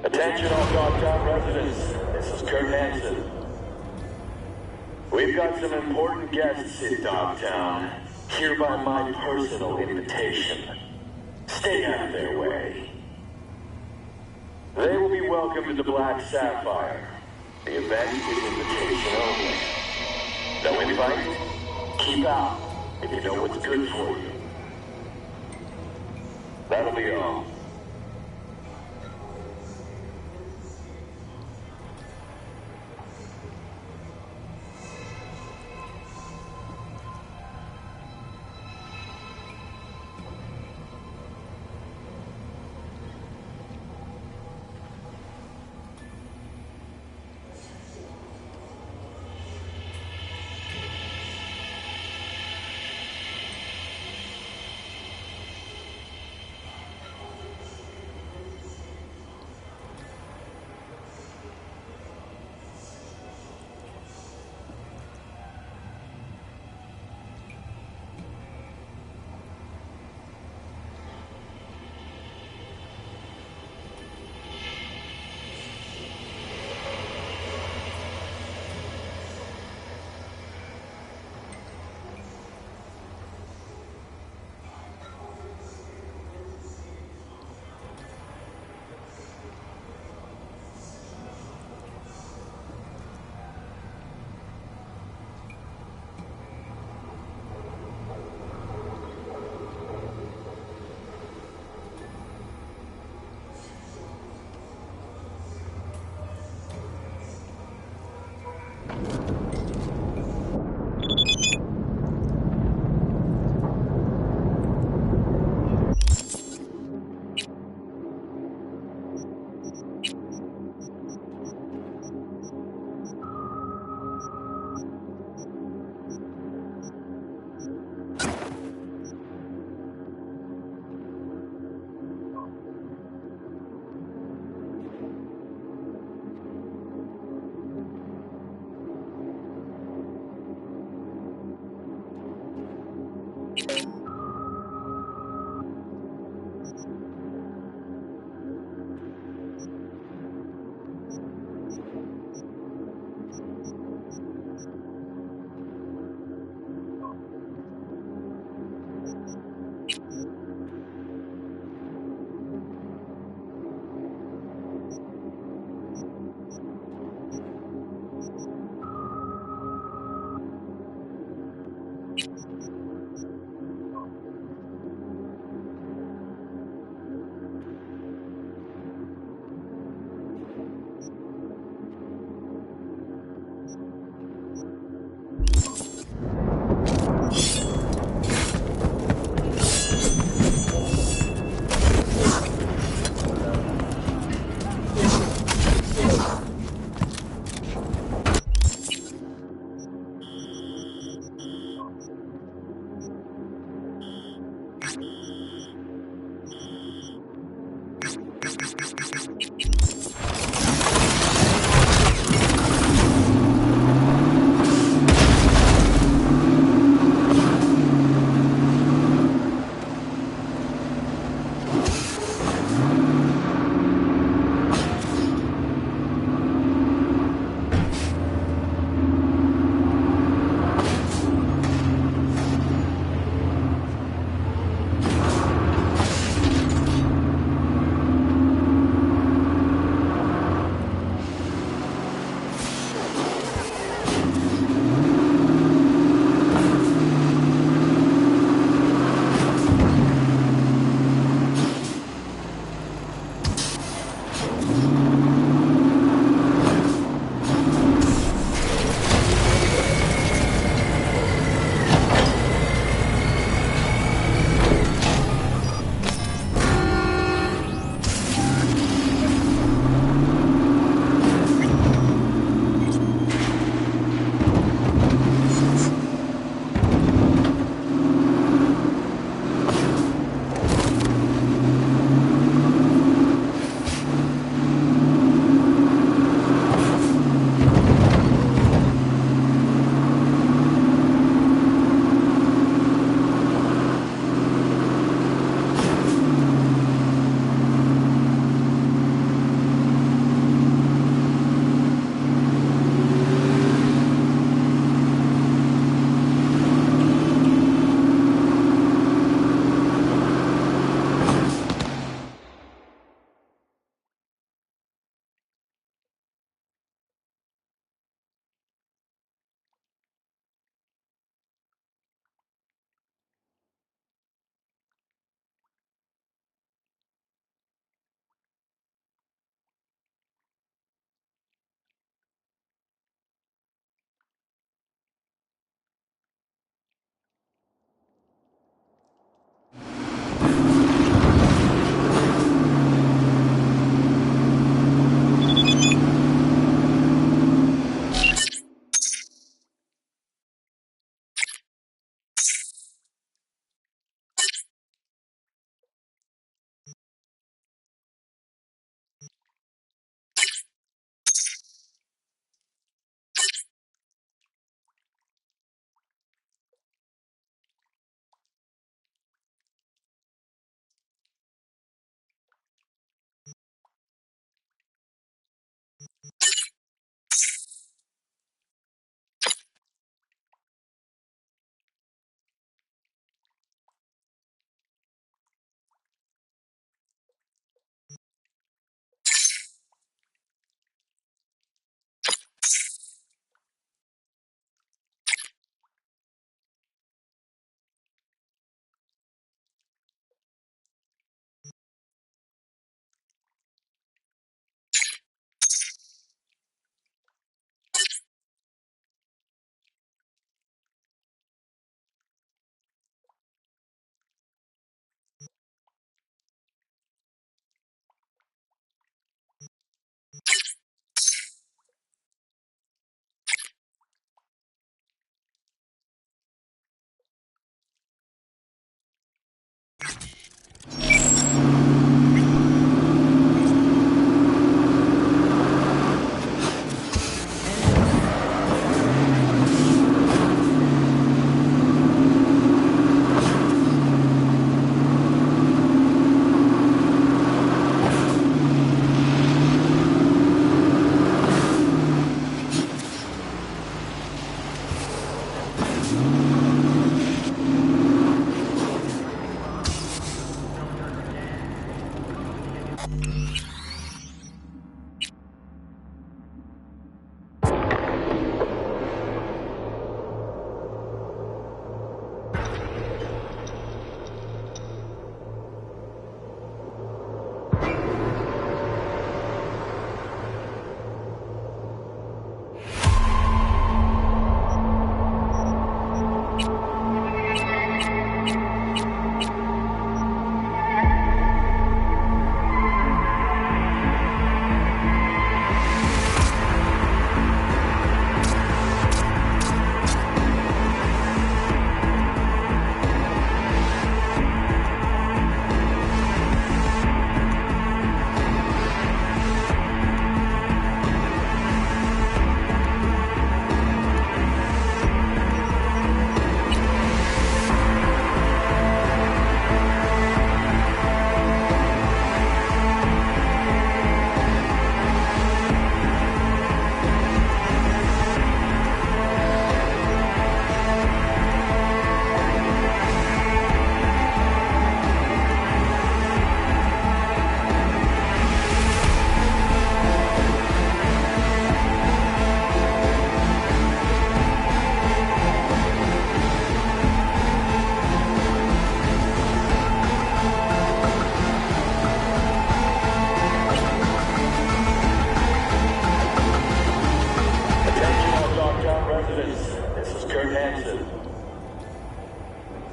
Attention all Dogtown residents, this is Kurt Hansen. We've got some important guests in Dogtown, here by my personal invitation. Stay out of their way. They will be welcome to the Black Sapphire. The event is invitation only. No invite? Keep out, if you know what's good for you. That'll be all.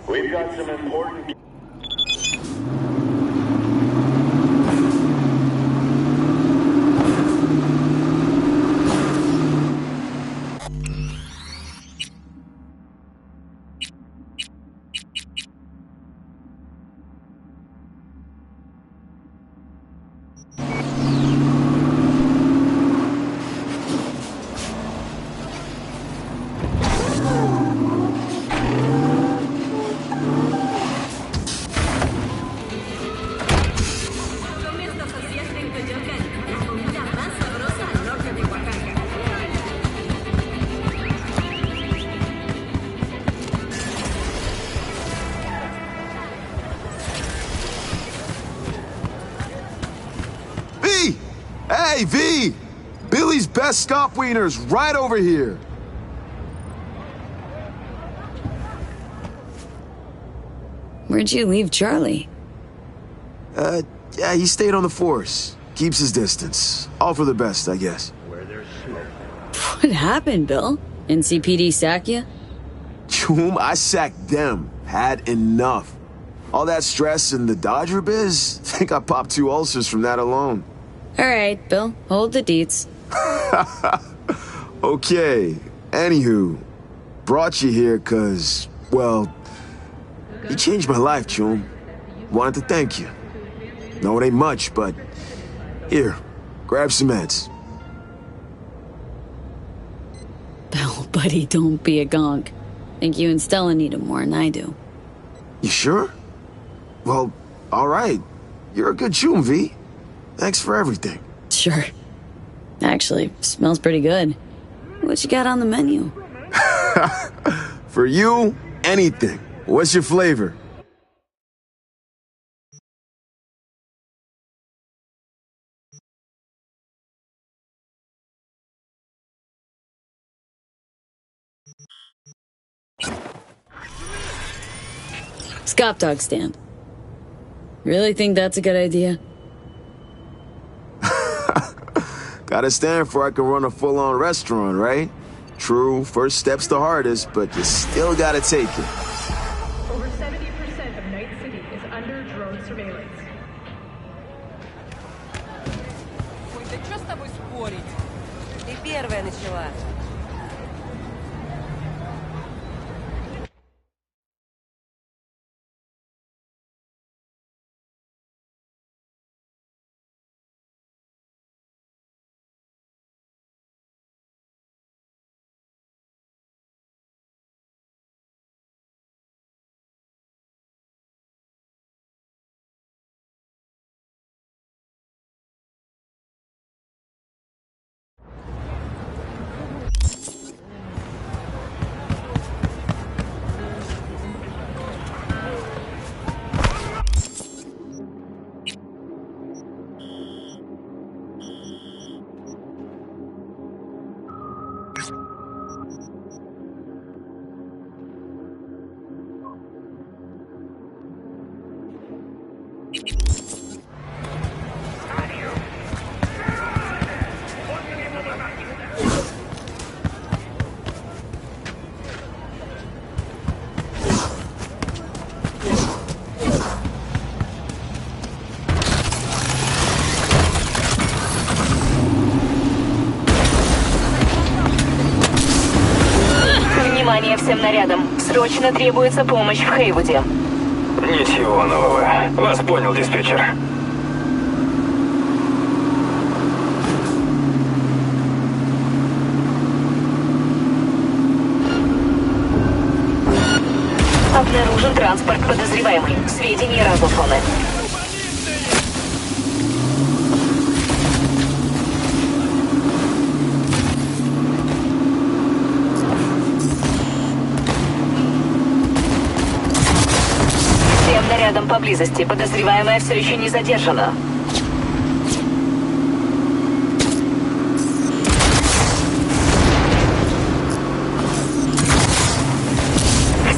We've got some important... Hey, V! Billy's best scop wiener's right over here. Where'd you leave Charlie? Yeah, he stayed on the force. Keeps his distance. All for the best, I guess. What happened, Bill? NCPD sack you? Choom, I sacked them. Had enough. All that stress and the Dodger biz? Think I popped 2 ulcers from that alone. All right, Bill, hold the deets. Okay, anywho, brought you here cause, well, you changed my life, Choom. Wanted to thank you. No, it ain't much, but here, grab some meds. Bill, buddy, don't be a gonk. Think you and Stella need him more than I do. You sure? Well, all right. You're a good Choom, V. Thanks for everything. Sure. Actually, smells pretty good. What you got on the menu? For you, anything. What's your flavor? Scop dog stand. Really think that's a good idea? Gotta stand for I can run a full-on restaurant, right? True, first step's the hardest, but you still gotta take it. Over 70% of Night City is under drone surveillance. Ой, да что с тобой спорить? Ты первая начала. Всем нарядам. Срочно требуется помощь в Хейвуде. Ничего нового. Вас понял, диспетчер. Обнаружен транспорт подозреваемый. Сведения разосланы. Всем нарядам поблизости. Подозреваемая все еще не задержана.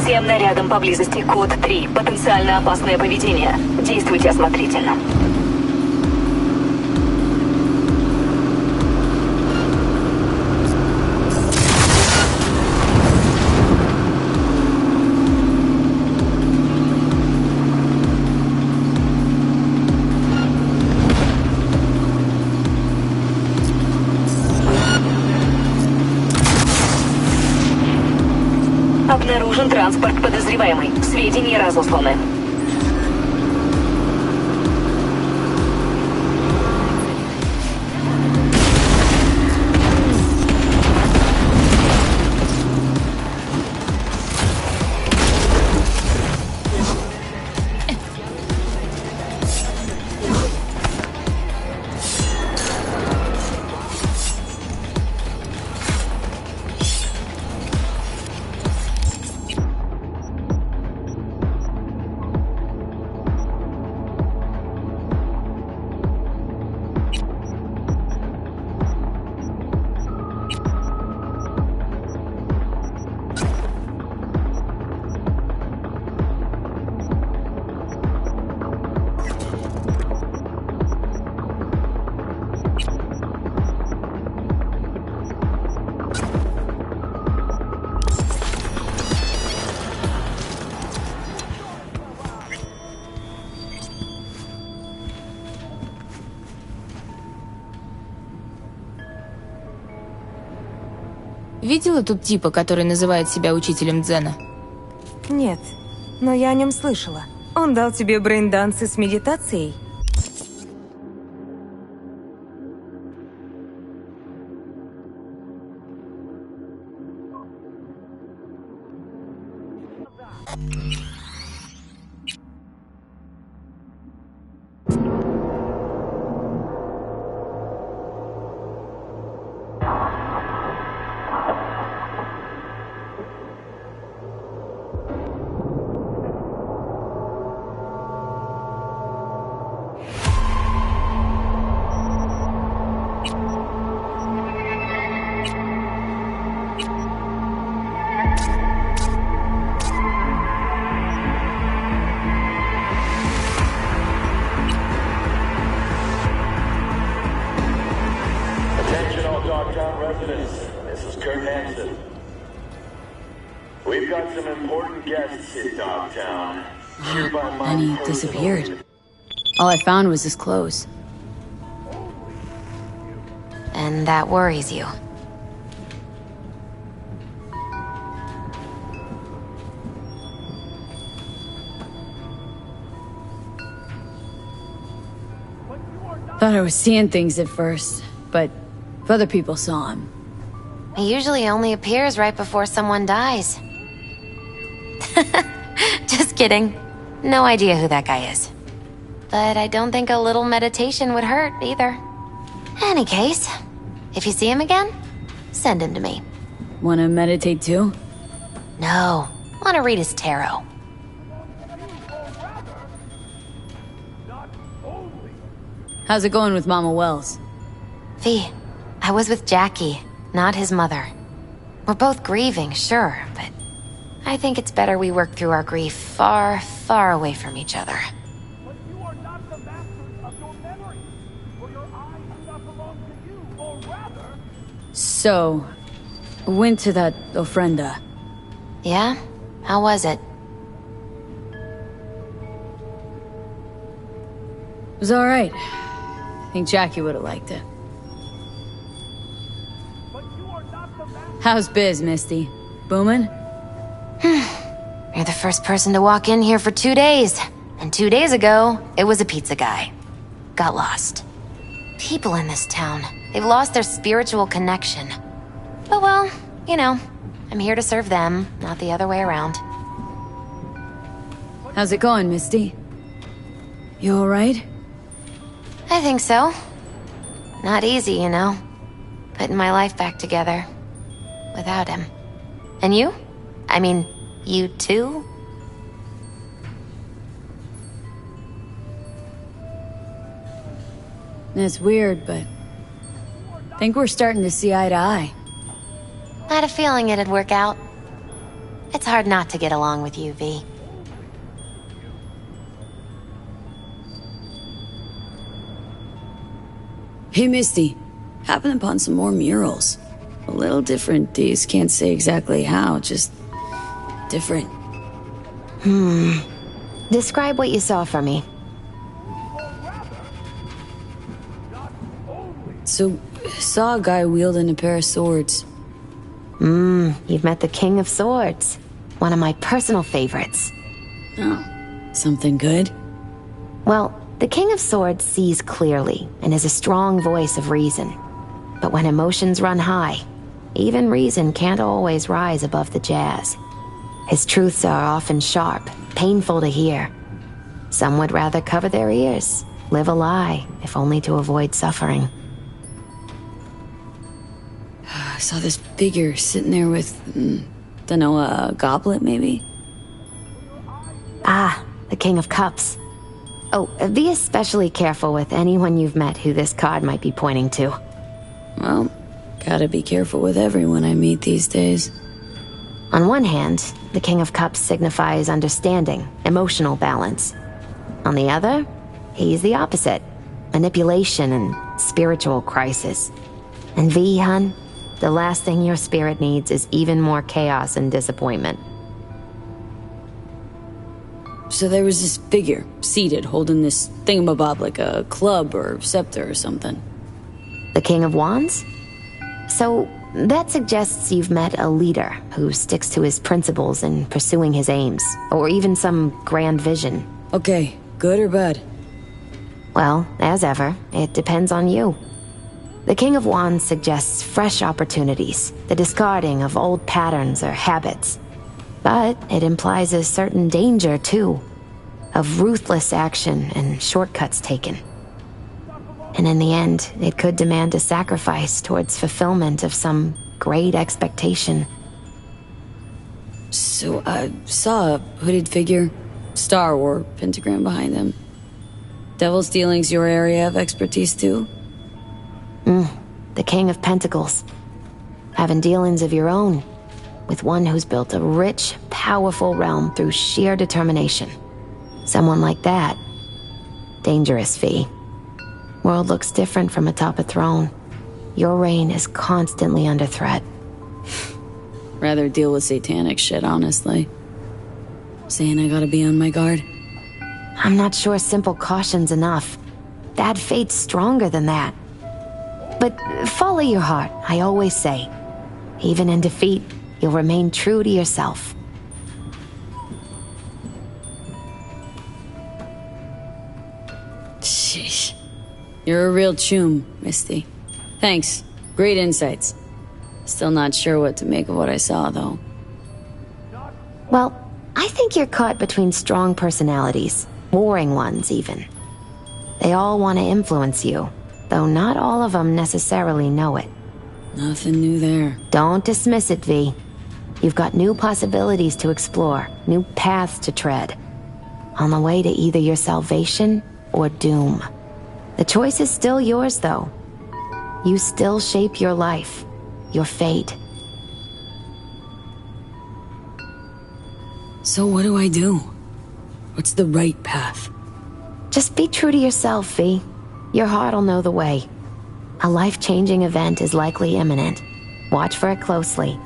Всем нарядам поблизости. Код 3. Потенциально опасное поведение. Действуйте осмотрительно. Обнаружен транспорт подозреваемый. Сведения разосланы. Видела тут типа, который называет себя учителем дзена? Нет, но я о нем слышала. Он дал тебе брейн-дансы с медитацией? And he disappeared. All I found was his clothes. And that worries you. Thought I was seeing things at first, but if other people saw him. He usually only appears right before someone dies. Just kidding. No idea who that guy is. But I don't think a little meditation would hurt, either. Any case, if you see him again, send him to me. Wanna meditate too? No. Wanna read his tarot. How's it going with Mama Wells? V, I was with Jackie, not his mother. We're both grieving, sure, but I think it's better we work through our grief far, far away from each other. But you are not the masters of your memory, for your eyes do not belong to you, or rather... So, went to that ofrenda. Yeah? How was it? It was alright. I think Jackie would have liked it. But you are not the master... How's biz, Misty? Booming? You're the first person to walk in here for 2 days. And 2 days ago, it was a pizza guy. Got lost. People in this town, they've lost their spiritual connection. But well, you know, I'm here to serve them, not the other way around. How's it going, Misty? You alright? I think so. Not easy, you know. Putting my life back together. Without him. And you? I mean, you too? It's weird, but I think we're starting to see eye to eye. I had a feeling it'd work out. It's hard not to get along with you, V. Hey, Misty. Happened upon some more murals. A little different, these. Can't say exactly how, just different. Describe what you saw for me. So, saw a guy wielding a pair of swords. You've met the King of Swords. One of my personal favorites. Oh, something good? Well, the King of Swords sees clearly and is a strong voice of reason. But when emotions run high, even reason can't always rise above the jazz. His truths are often sharp, painful to hear. Some would rather cover their ears, live a lie, if only to avoid suffering. I saw this figure sitting there with, dunno, a goblet maybe? Ah, the King of Cups. Oh, be especially careful with anyone you've met who this card might be pointing to. Well, gotta be careful with everyone I meet these days. On one hand, the King of Cups signifies understanding, emotional balance. On the other, he's the opposite, manipulation and spiritual crisis. And V, hun, the last thing your spirit needs is even more chaos and disappointment. So there was this figure, seated, holding this thingamabob like a club or scepter or something. The King of Wands? So, that suggests you've met a leader who sticks to his principles in pursuing his aims, or even some grand vision. Okay, good or bad? Well, as ever, it depends on you. The King of Wands suggests fresh opportunities, the discarding of old patterns or habits. But it implies a certain danger, too, of ruthless action and shortcuts taken. And in the end, it could demand a sacrifice towards fulfillment of some great expectation. So I saw a hooded figure, star or pentagram behind him. Devil's Dealing's your area of expertise, too? The King of Pentacles. Having dealings of your own, with one who's built a rich, powerful realm through sheer determination. Someone like that. Dangerous, V. World looks different from atop a throne. Your reign is constantly under threat. Rather deal with satanic shit, honestly. Saying I gotta be on my guard? I'm not sure simple caution's enough. Bad fate's stronger than that. But follow your heart, I always say. Even in defeat, you'll remain true to yourself. Sheesh. You're a real choom, Misty. Thanks. Great insights. Still not sure what to make of what I saw, though. Well, I think you're caught between strong personalities, warring ones even. They all want to influence you, though not all of them necessarily know it. Nothing new there. Don't dismiss it, V. You've got new possibilities to explore, new paths to tread. On the way to either your salvation or doom. The choice is still yours, though. You still shape your life, your fate. So what do I do? What's the right path? Just be true to yourself, V. Your heart'll know the way. A life-changing event is likely imminent. Watch for it closely.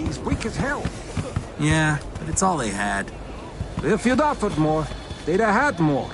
He's weak as hell. Yeah, but it's all they had. If you'd offered more, they'd have had more.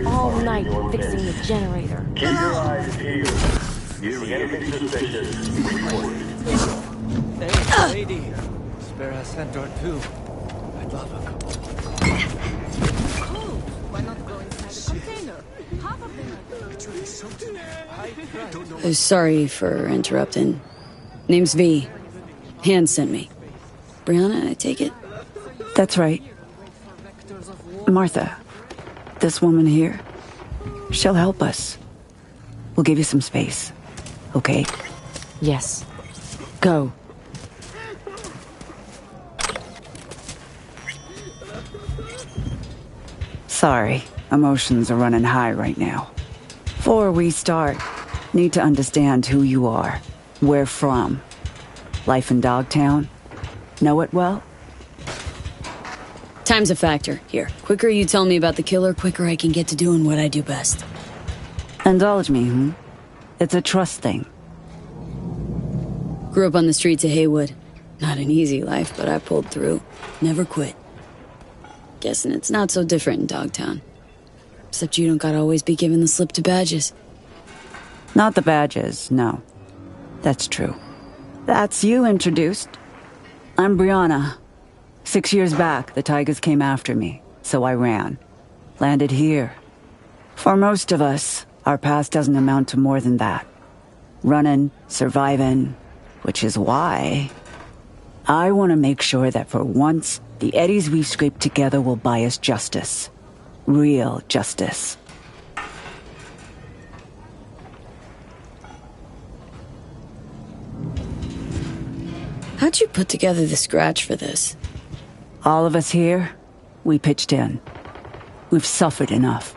All night fixing the generator. Keep your eyes peeled. You see anything suspicious, report it. Hey, lady. Spare a cent or two. I'd love a couple. Oh, why not go inside the container? Half of them are Sorry for interrupting. Name's V. Hand sent me. Brianna, I take it? That's right. Martha, this woman here, she'll help us. We'll give you some space, okay? Yes. Go. Sorry, emotions are running high right now. Before we start, need to understand who you are, where from. Life in Dogtown? Know it well? Time's a factor. Here, quicker you tell me about the killer, quicker I can get to doing what I do best. Indulge me, It's a trust thing. Grew up on the streets of Haywood. Not an easy life, but I pulled through. Never quit. Guessing it's not so different in Dogtown. Except you don't gotta always be given the slip to badges. Not the badges, no. That's true. That's you introduced. I'm Brianna. 6 years back, the Tigers came after me, so I ran. Landed here. For most of us, our past doesn't amount to more than that. Running, surviving, which is why I want to make sure that for once, the eddies we've scraped together will buy us justice. Real justice. How'd you put together the scratch for this? All of us here, we pitched in. We've suffered enough.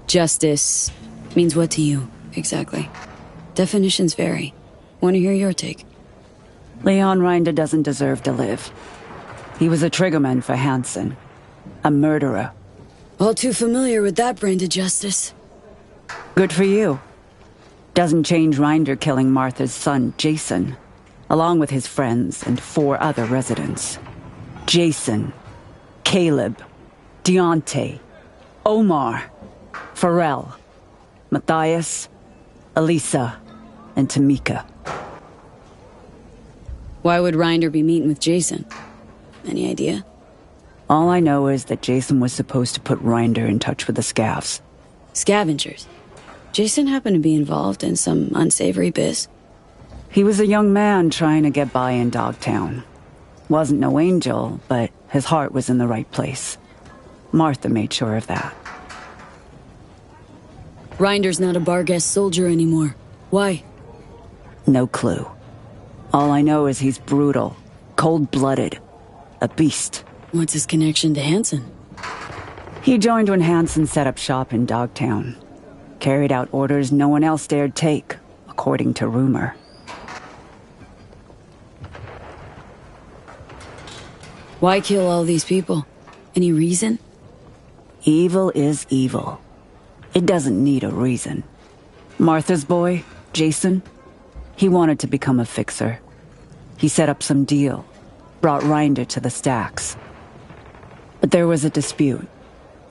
Justice means what to you, exactly? Definitions vary. Want to hear your take? Leon Rinder doesn't deserve to live. He was a triggerman for Hansen. A murderer All too familiar with that brand of justice. Good for you. Doesn't change Reinder killing Martha's son, Jason, along with his friends and 4 other residents. Jason, Caleb, Deontay, Omar, Pharrell, Matthias, Elisa, and Tamika. Why would Reinder be meeting with Jason? Any idea? All I know is that Jason was supposed to put Reinder in touch with the scavs. Scavengers? Jason happened to be involved in some unsavory biz? He was a young man trying to get by in Dogtown. Wasn't no angel, but his heart was in the right place. Martha made sure of that. Reinder's not a Barghest soldier anymore. Why? No clue. All I know is he's brutal, cold-blooded, a beast. What's his connection to Hansen? He joined when Hansen set up shop in Dogtown. Carried out orders no one else dared take, according to rumor. Why kill all these people? Any reason? Evil is evil. It doesn't need a reason. Martha's boy, Jason, he wanted to become a fixer. He set up some deal, brought Reinder to the stacks. But there was a dispute.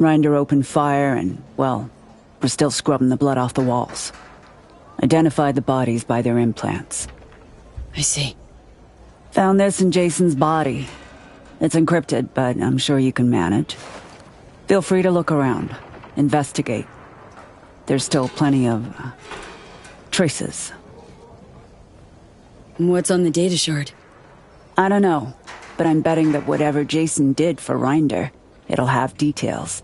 Reinder opened fire and, well, we're still scrubbing the blood off the walls. Identified the bodies by their implants. I see. Found this in Jason's body. It's encrypted, but I'm sure you can manage. Feel free to look around. Investigate. There's still plenty of traces. What's on the data shard? I don't know, but I'm betting that whatever Jason did for Reinder, it'll have details.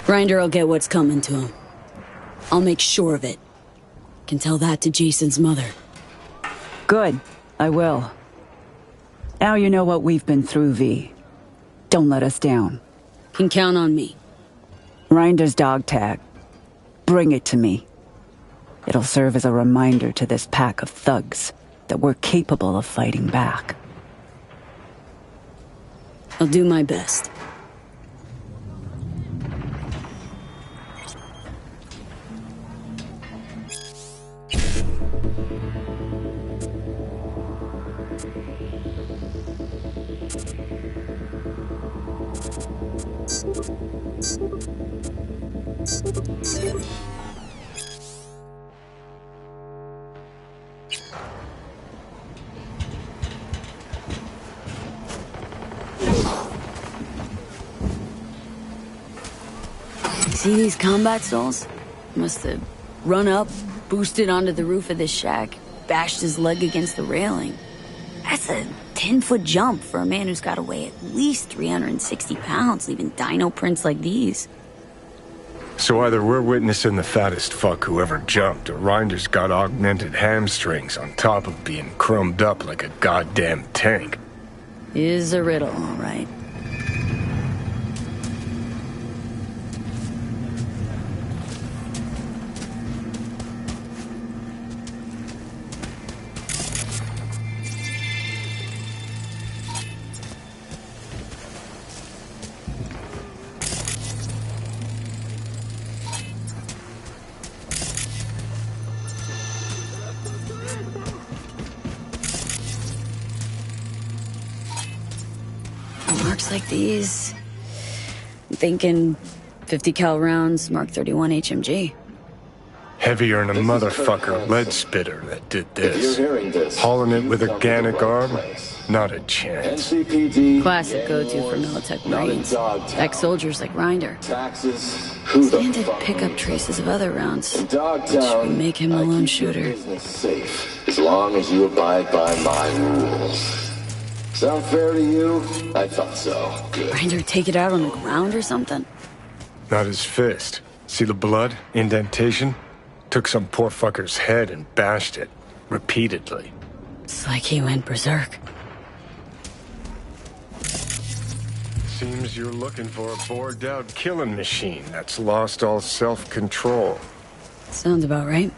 Reinder will get what's coming to him. I'll make sure of it. Can tell that to Jason's mother. Good, I will. Now you know what we've been through, V. Don't let us down. Can count on me. Reinder's dog tag. Bring it to me. It'll serve as a reminder to this pack of thugs that we're capable of fighting back. I'll do my best. See these combat souls? Must have run up, boosted onto the roof of this shack, bashed his leg against the railing. That's a 10-foot jump for a man who's got to weigh at least 360 pounds, leaving dino prints like these. So either we're witnessing the fattest fuck who ever jumped, or Reinder's got augmented hamstrings on top of being crumbed up like a goddamn tank. Is a riddle, all right. Marks like these. I'm thinking 50 cal rounds, Mark 31 HMG. Heavier than a motherfucker lead spitter that did this. Hauling it with organic arm? Not a chance. Classic go-to for Militech Marines. Ex-soldiers like Reinder. Stand to pick up traces of other rounds, which would make him a lone shooter. Safe, as long as you abide by my rules. Sound fair to you? I thought so. Good. Reinder take it out on the ground or something? Not his fist. See the blood? Indentation? Took some poor fucker's head and bashed it. Repeatedly. It's like he went berserk. Seems you're looking for a bored-out killing machine that's lost all self-control. Sounds about right.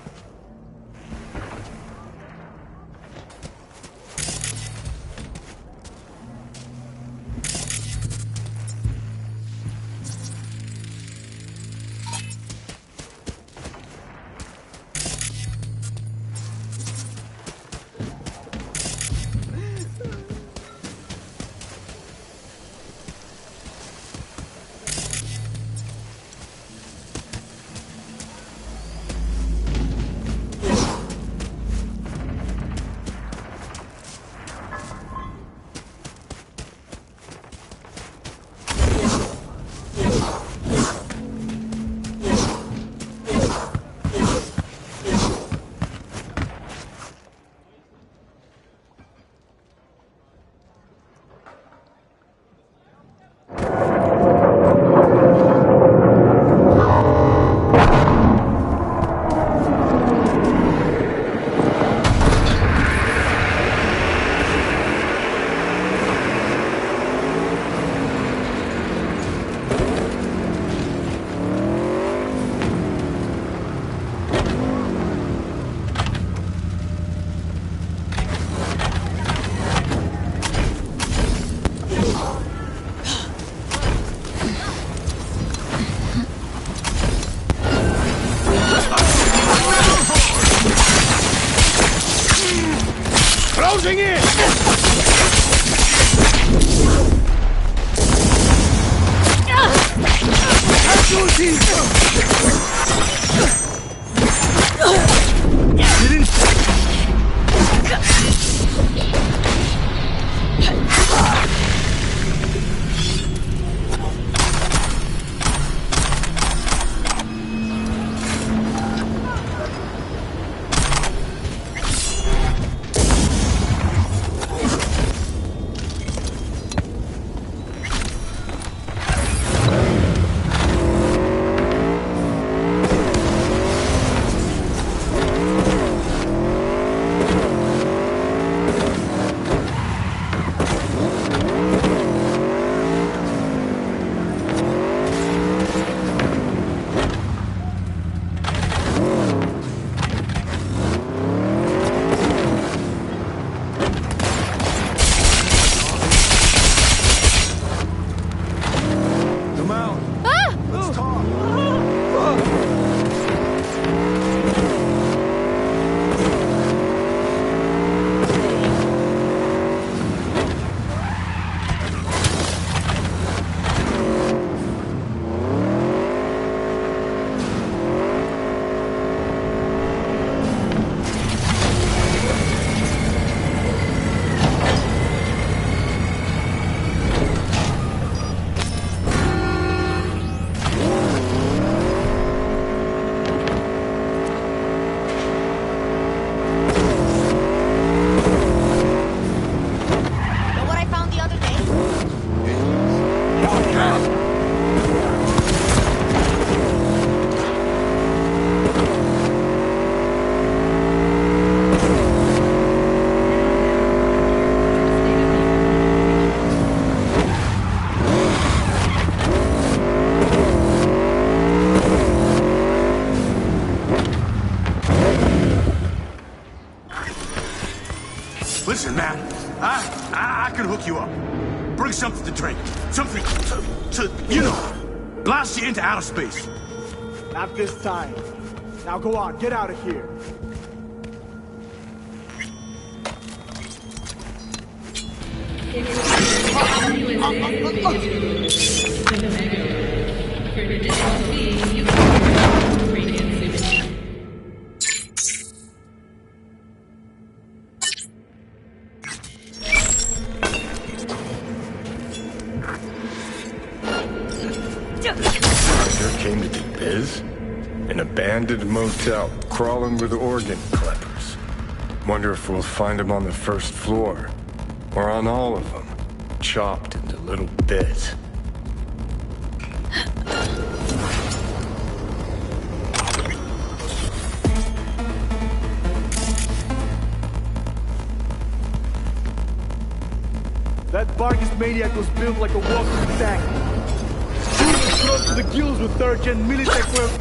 Listen, man, I can hook you up. Bring something to drink. Something to, you know, blast you into outer space. Not this time. Now go on, get out of here. Came to do biz? An abandoned motel, crawling with organ clippers. Wonder if we'll find him on the first floor. Or on all of them, chopped into little bits. That Vargas maniac was built like a walking tank. Close to the gills with third-gen militech weapons.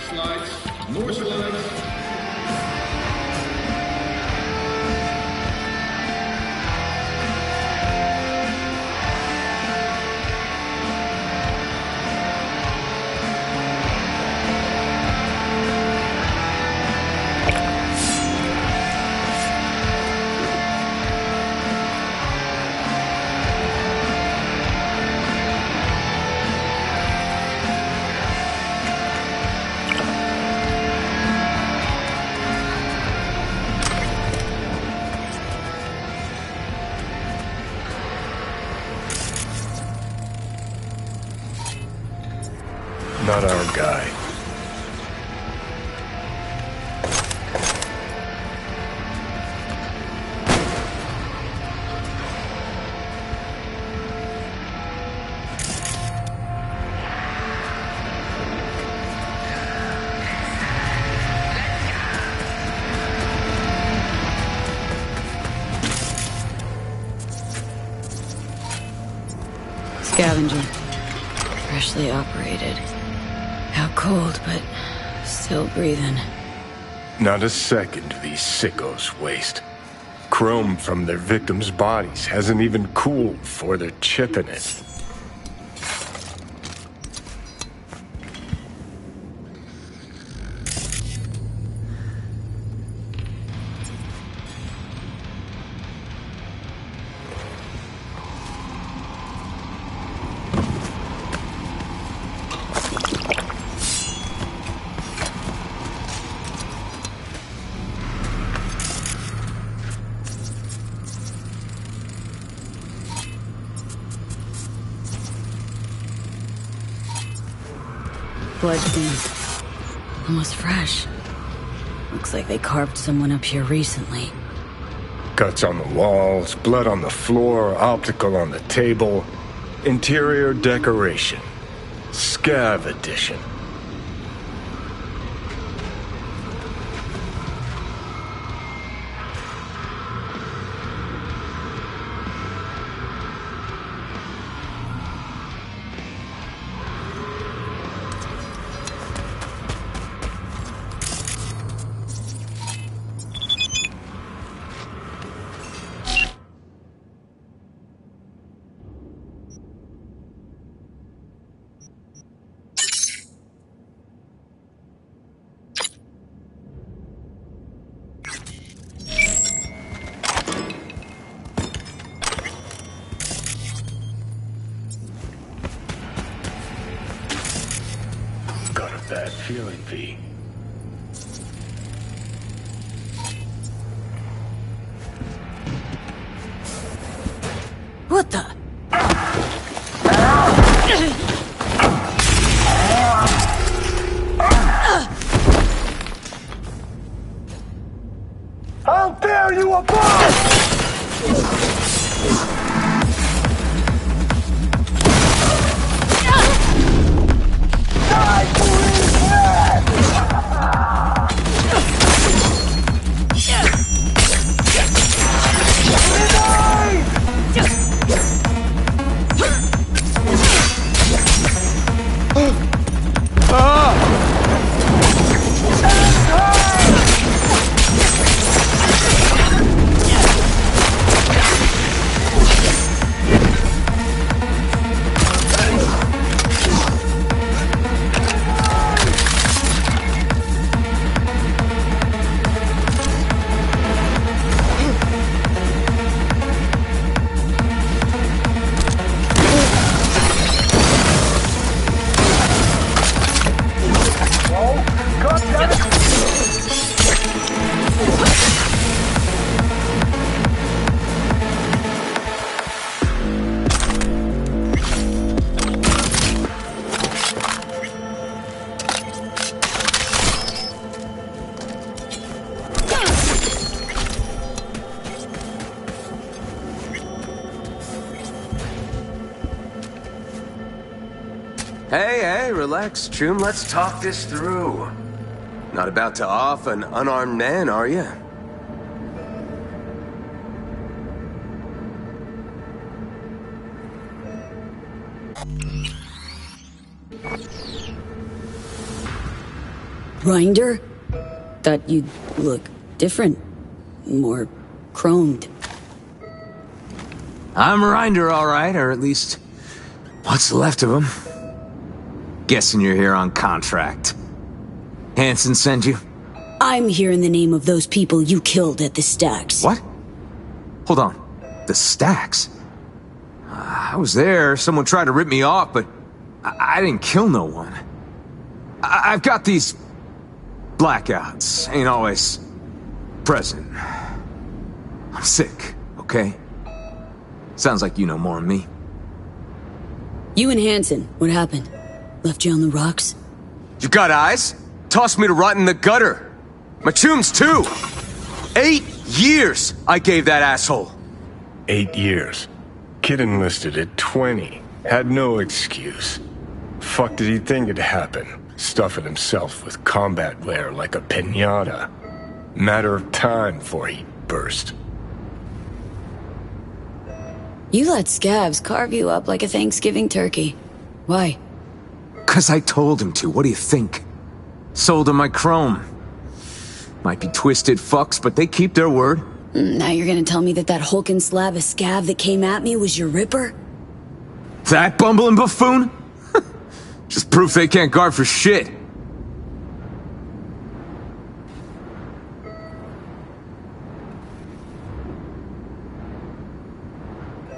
Slides. More slides. Not our guy. Scavenger. Freshly operated. Out cold, but still breathing. Not a second these sickos waste. Chrome from their victims' bodies hasn't even cooled before they're chipping it. Bloodstains. Almost fresh. Looks like they carved someone up here recently. Cuts on the walls, blood on the floor, optical on the table. Interior decoration. Scav edition. Bad feeling, V. What the? How dare you above! Hey, relax, Choom. Let's talk this through. Not about to off an unarmed man, are you? Grinder? Thought you'd look different. More chromed. I'm a Rinder, all right, or at least what's left of him. Guessing you're here on contract. Hanson sent you? I'm here in the name of those people you killed at the stacks. What? Hold on. The stacks? I was there. Someone tried to rip me off, but I didn't kill no one. I've got these blackouts. Ain't always present. I'm sick, okay? Sounds like you know more than me. You and Hanson, what happened? Left you on the rocks? You got eyes? Tossed me to rot in the gutter. My tombs too. 8 years I gave that asshole. 8 years. Kid enlisted at 20. Had no excuse. Fuck did he think it'd happen? Stuffing himself with combat wear like a piñata. Matter of time before he burst. You let scabs carve you up like a Thanksgiving turkey. Why? 'Cause I told him to. What do you think? Sold him my chrome. Might be twisted fucks, but they keep their word. Now you're gonna tell me that hulking slab of scab that came at me was your Ripper? That bumbling buffoon? Just proof they can't guard for shit.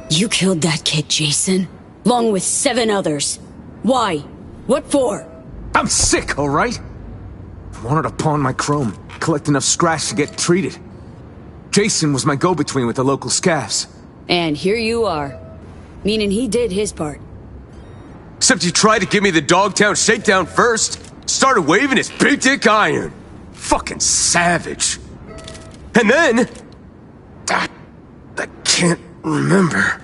You killed that kid, Jason, along with 7 others. Why? What for? I'm sick, all right? I wanted to pawn my chrome, collect enough scratch to get treated. Jason was my go-between with the local scavs. And here you are. Meaning he did his part. Except you tried to give me the Dogtown shakedown first. Started waving his big dick iron. Fucking savage. And then... I can't remember.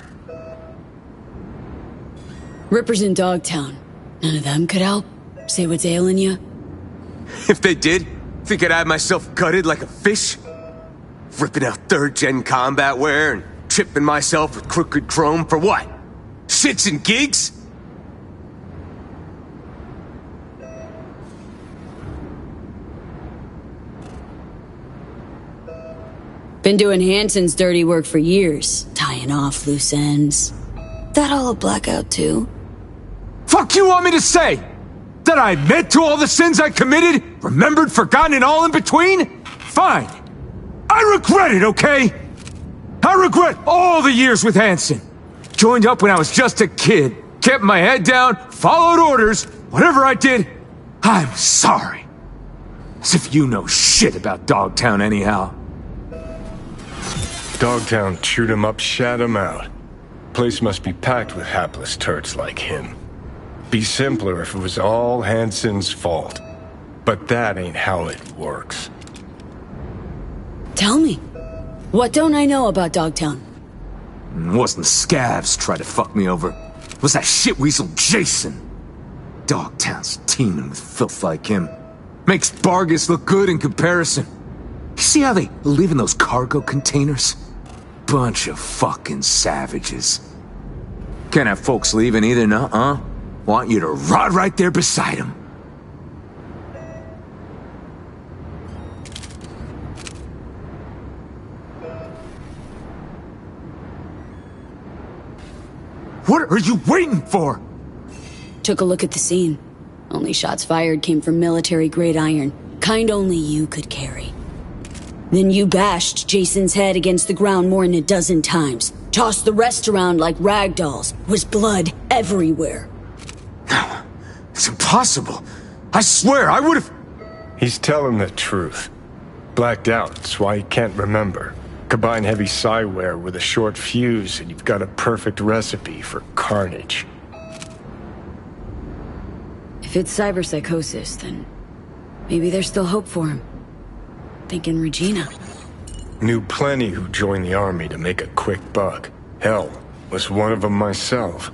Rippers in Dogtown. None of them could help? Say what's ailing you? If they did, think I'd have myself gutted like a fish? Ripping out 3rd-gen combat wear and tripping myself with crooked chrome for what? Shits and gigs? Been doing Hanson's dirty work for years, tying off loose ends. That all a blackout too? Fuck you want me to say? That I admit to all the sins I committed? Remembered, forgotten, and all in between? Fine. I regret it, okay? I regret all the years with Hanson. Joined up when I was just a kid. Kept my head down, followed orders. Whatever I did, I'm sorry. As if you know shit about Dogtown anyhow. Dogtown chewed him up, shat him out. Place must be packed with hapless turds like him. Be simpler if it was all Hanson's fault. But that ain't how it works. Tell me. What don't I know about Dogtown? It wasn't the scavs tried to fuck me over. It was that shitweasel Jason. Dogtown's teeming with filth like him. Makes Bargus look good in comparison. You see how they live in those cargo containers? Bunch of fucking savages. Can't have folks leaving either, nuh-uh. Want you to rot right there beside them. What are you waiting for? Took a look at the scene. Only shots fired came from military-grade iron. Kind only you could carry. Then you bashed Jason's head against the ground more than a dozen times. Tossed the rest around like rag dolls. Was blood everywhere. No, it's impossible. I swear, I would've... He's telling the truth. Blacked out, that's why he can't remember. Combine heavy psi-wear with a short fuse and you've got a perfect recipe for carnage. If it's cyberpsychosis, then maybe there's still hope for him. Thinking Regina. Knew plenty who joined the army to make a quick buck. Hell, was one of them myself.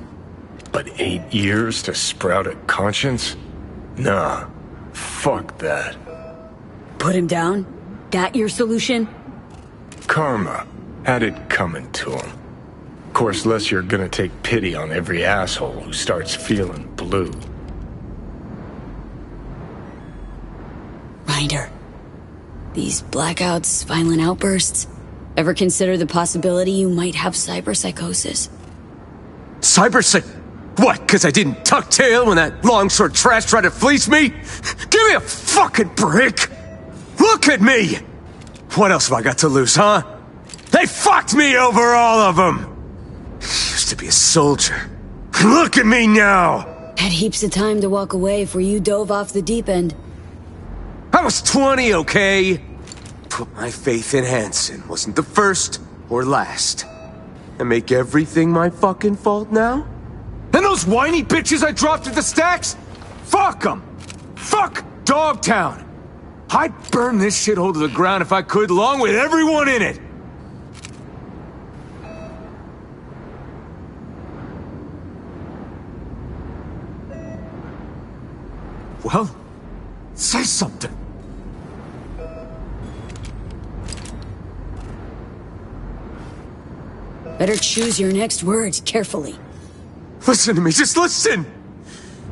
But 8 years to sprout a conscience? Nah, fuck that. Put him down? That your solution? Karma. Had it coming to him. Of course, less you're gonna take pity on every asshole who starts feeling blue. reminder. These blackouts, violent outbursts. Ever consider the possibility you might have cyberpsychosis? What, because I didn't tuck tail when that longsword trash tried to fleece me? Give me a fucking break! Look at me! What else have I got to lose, huh? They fucked me over, all of them! Used to be a soldier. Look at me now! Had heaps of time to walk away before you dove off the deep end. I was 20, okay? Put my faith in Hansen. Wasn't the first or last. And make everything my fucking fault now? And those whiny bitches I dropped at the stacks? Fuck them! Fuck Dogtown! I'd burn this shithole to the ground if I could, along with everyone in it! Well, say something. Better choose your next words carefully. Listen to me, just listen!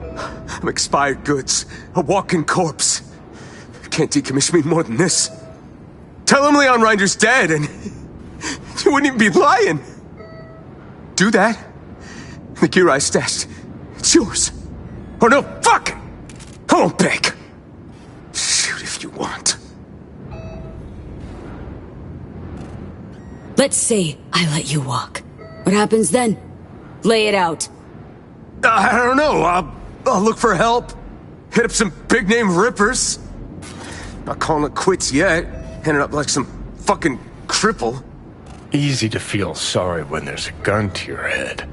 I'm expired goods, a walking corpse. Can't decommission me more than this. Tell him Leon Rinder's dead and you wouldn't even be lying. Do that. The gear I stashed, it's yours. Or no, fuck it! I won't beg. Shoot if you want. Let's say I let you walk. What happens then? Lay it out. I don't know. I'll look for help. Hit up some big-name rippers. Not calling it quits yet. Ended up like some fucking cripple. Easy to feel sorry when there's a gun to your head.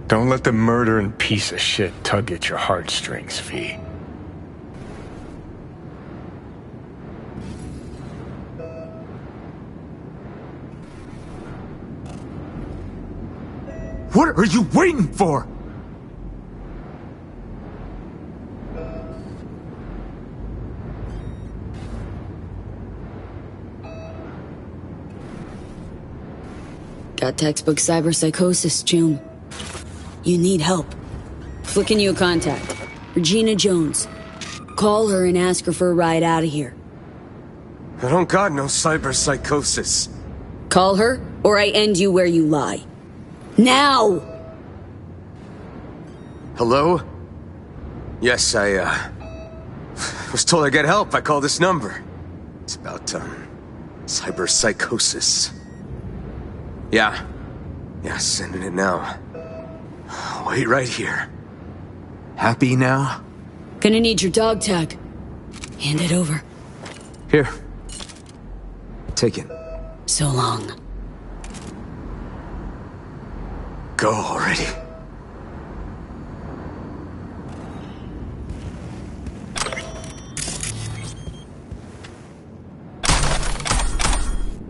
Don't let the murdering piece of shit tug at your heartstrings, V. What are you waiting for? Got textbook cyberpsychosis, June. You need help. Flicking you a contact. Regina Jones. Call her and ask her for a ride out of here. I don't got no cyberpsychosis. Call her, or I end you where you lie. Now! Hello? Yes, I was told I'd get help. I called this number. It's about, cyberpsychosis. Yeah, sending it now. Wait right here. Happy now? Gonna need your dog tag. Hand it over. Here. Take it. So long. Go already.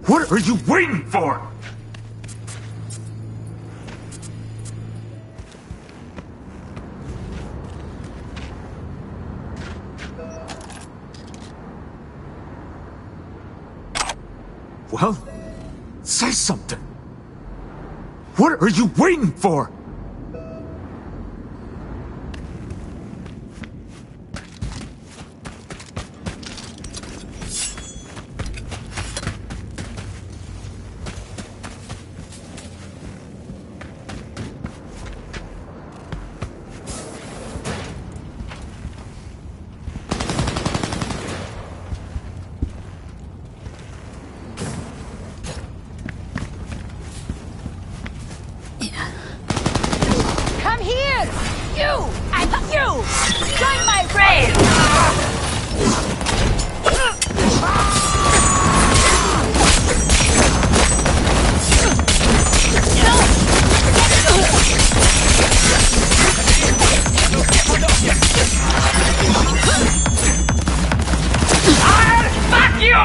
What are you waiting for? Well, say something. What are you waiting for? Come here! You! And you! Join my raid! Fuck you!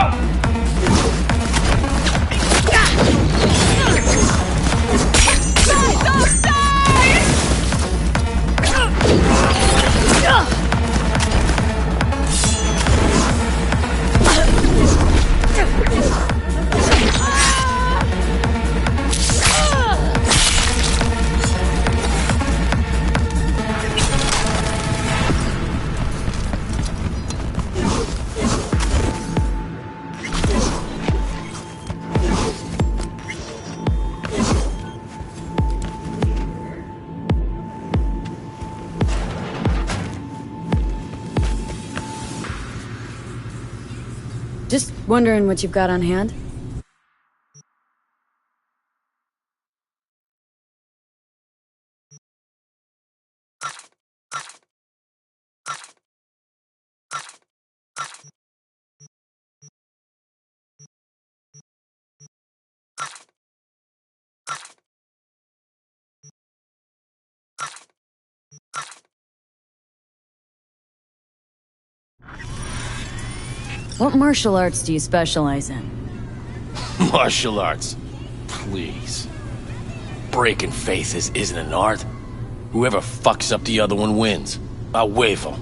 Just wondering what you've got on hand? What martial arts do you specialize in? Martial arts? Please. Breaking faces isn't an art. Whoever fucks up the other one wins. A huevo.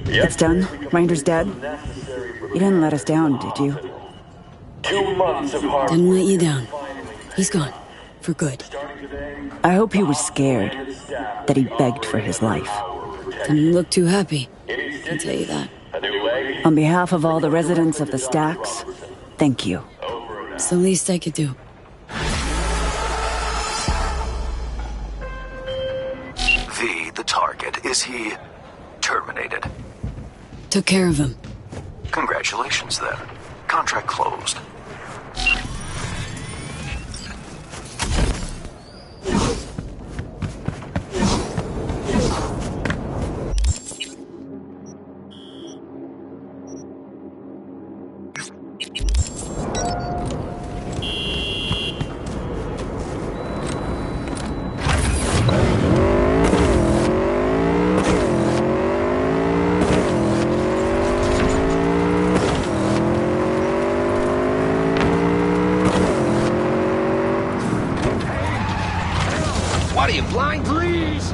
It's done. Ranger's dead. You didn't let us down, did you? 2 months of hard Didn't let you down. He's gone. For good. I hope he was scared. That he begged for his life. Didn't look too happy. I'll tell you that. On behalf of all the residents of the Stacks, thank you. It's the least I could do. The target. Is he terminated? Took care of him. Congratulations, then. Contract closed. What are you, blind? Please!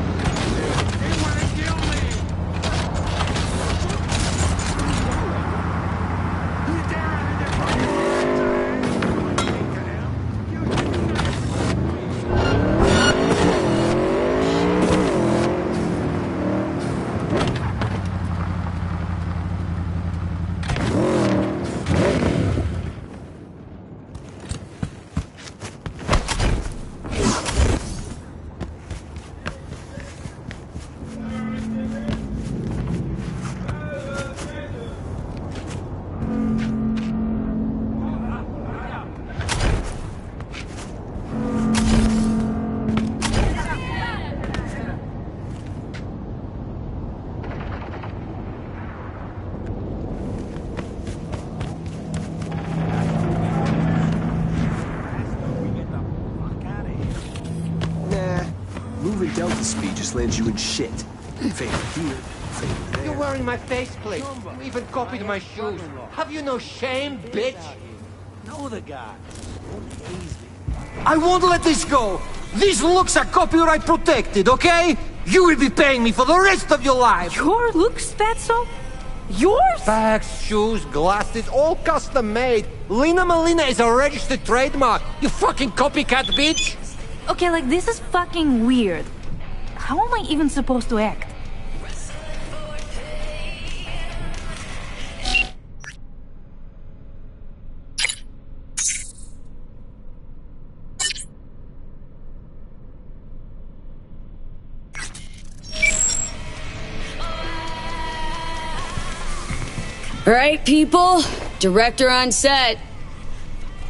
Moving Delta speed just lands you in shit. Favor here, favor there. You're wearing my faceplate. You even copied my shoes. Have you no shame, bitch? Know the guy. I won't let this go. These looks are copyright protected, okay? You will be paying me for the rest of your life. Your looks, Fatso? Yours? Bags, shoes, glasses, all custom made. Lina Malina is a registered trademark. You fucking copycat bitch! Okay, like, this is fucking weird. How am I even supposed to act? All right, people. Director on set.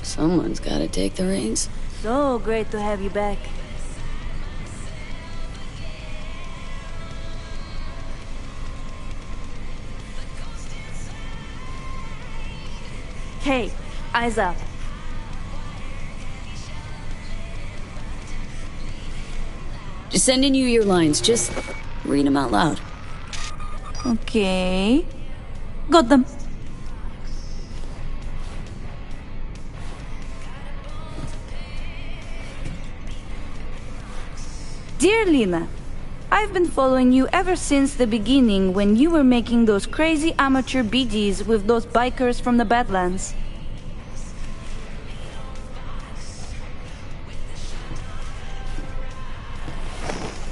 Someone's got to take the reins. So great to have you back. Hey, eyes up. Just sending you your lines. Just read them out loud. Okay. Got them. Dear Lina, I've been following you ever since the beginning when you were making those crazy amateur BDs with those bikers from the Badlands.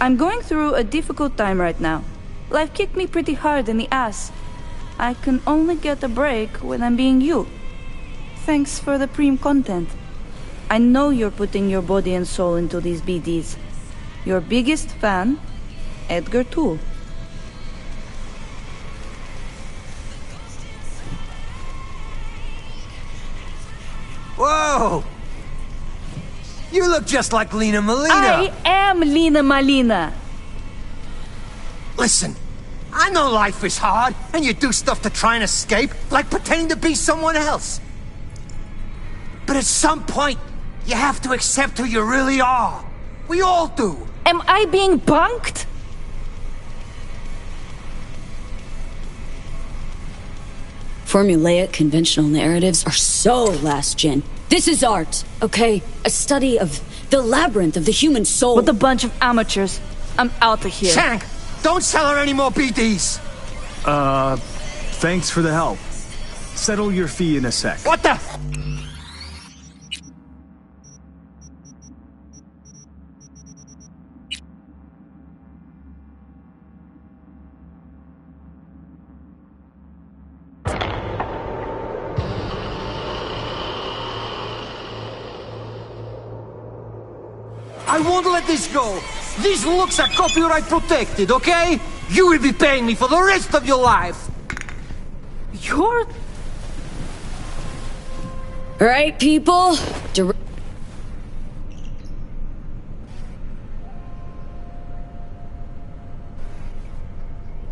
I'm going through a difficult time right now. Life kicked me pretty hard in the ass. I can only get a break when I'm being you. Thanks for the Preem content. I know you're putting your body and soul into these BDs. Your biggest fan, Edgar Toole. Whoa! You look just like Lina Malina! I am Lina Malina! Listen, I know life is hard, and you do stuff to try and escape, like pretending to be someone else. But at some point, you have to accept who you really are. We all do. Am I being punked? Formulaic conventional narratives are so last gen. This is art, okay? A study of the labyrinth of the human soul. What a bunch of amateurs. I'm out of here. Shank, don't sell her any more BDs. Thanks for the help. Settle your fee in a sec. What the? I won't let this go. These looks are copyright protected, okay? You will be paying me for the rest of your life. You're... All right, people.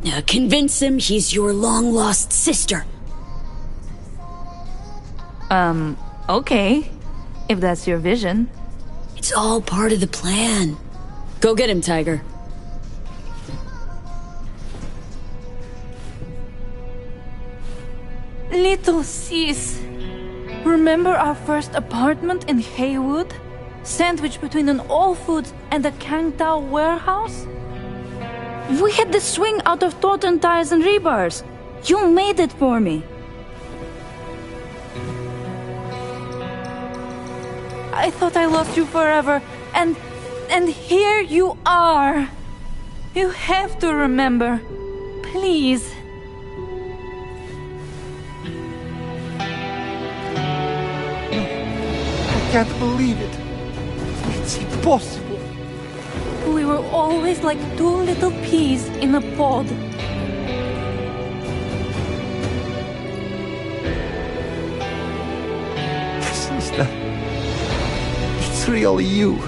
Now convince him he's your long-lost sister. Okay. If that's your vision. It's all part of the plan. Go get him, Tiger. Little sis. Remember our first apartment in Haywood? Sandwiched between an All Foods and a Kangtao warehouse? We had the swing out of Totten tires and rebars. You made it for me. I thought I lost you forever, and here you are. You have to remember. Please. I can't believe it. It's impossible. We were always like two little peas in a pod. Sister, it's really you.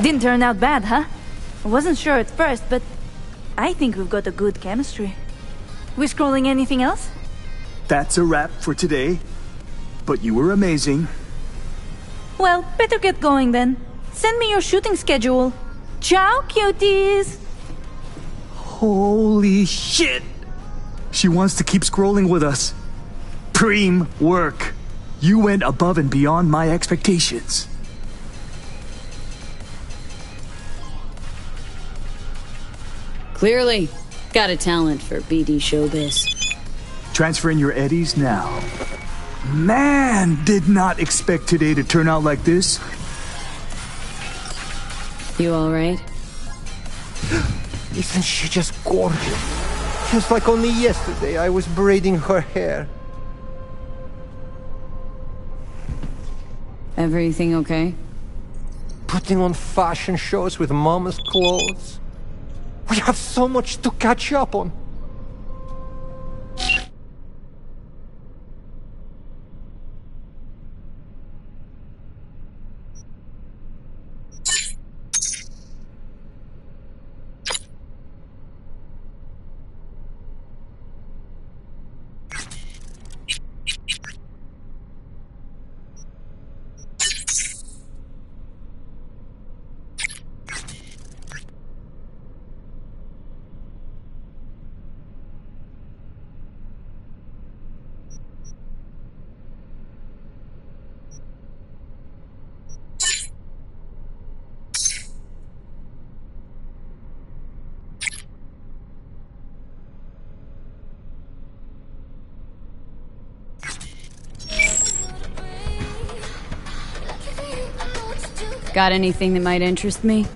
Didn't turn out bad, huh? I wasn't sure at first, but I think we've got a good chemistry. We scrolling anything else? That's a wrap for today. But you were amazing. Well, better get going then. Send me your shooting schedule. Ciao, cuties! Holy shit! She wants to keep scrolling with us. Preem work. You went above and beyond my expectations. Clearly, got a talent for BD showbiz. Transferring your eddies now. Man, did not expect today to turn out like this. You alright? Isn't she just gorgeous? Just like only yesterday I was braiding her hair. Everything okay? Putting on fashion shows with mama's clothes. We have so much to catch up on. Got anything that might interest me?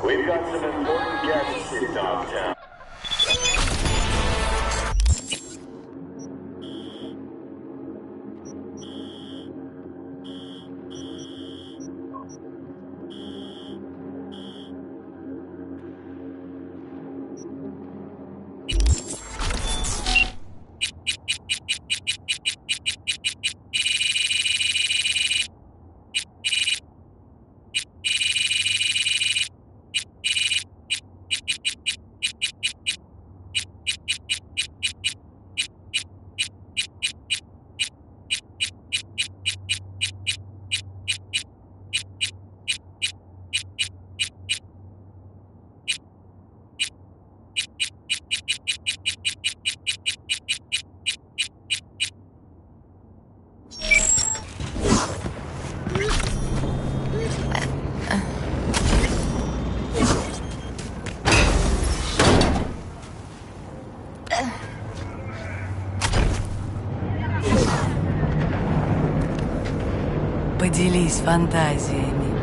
We've got some important guests in Dogtown. Поделись фантазиями.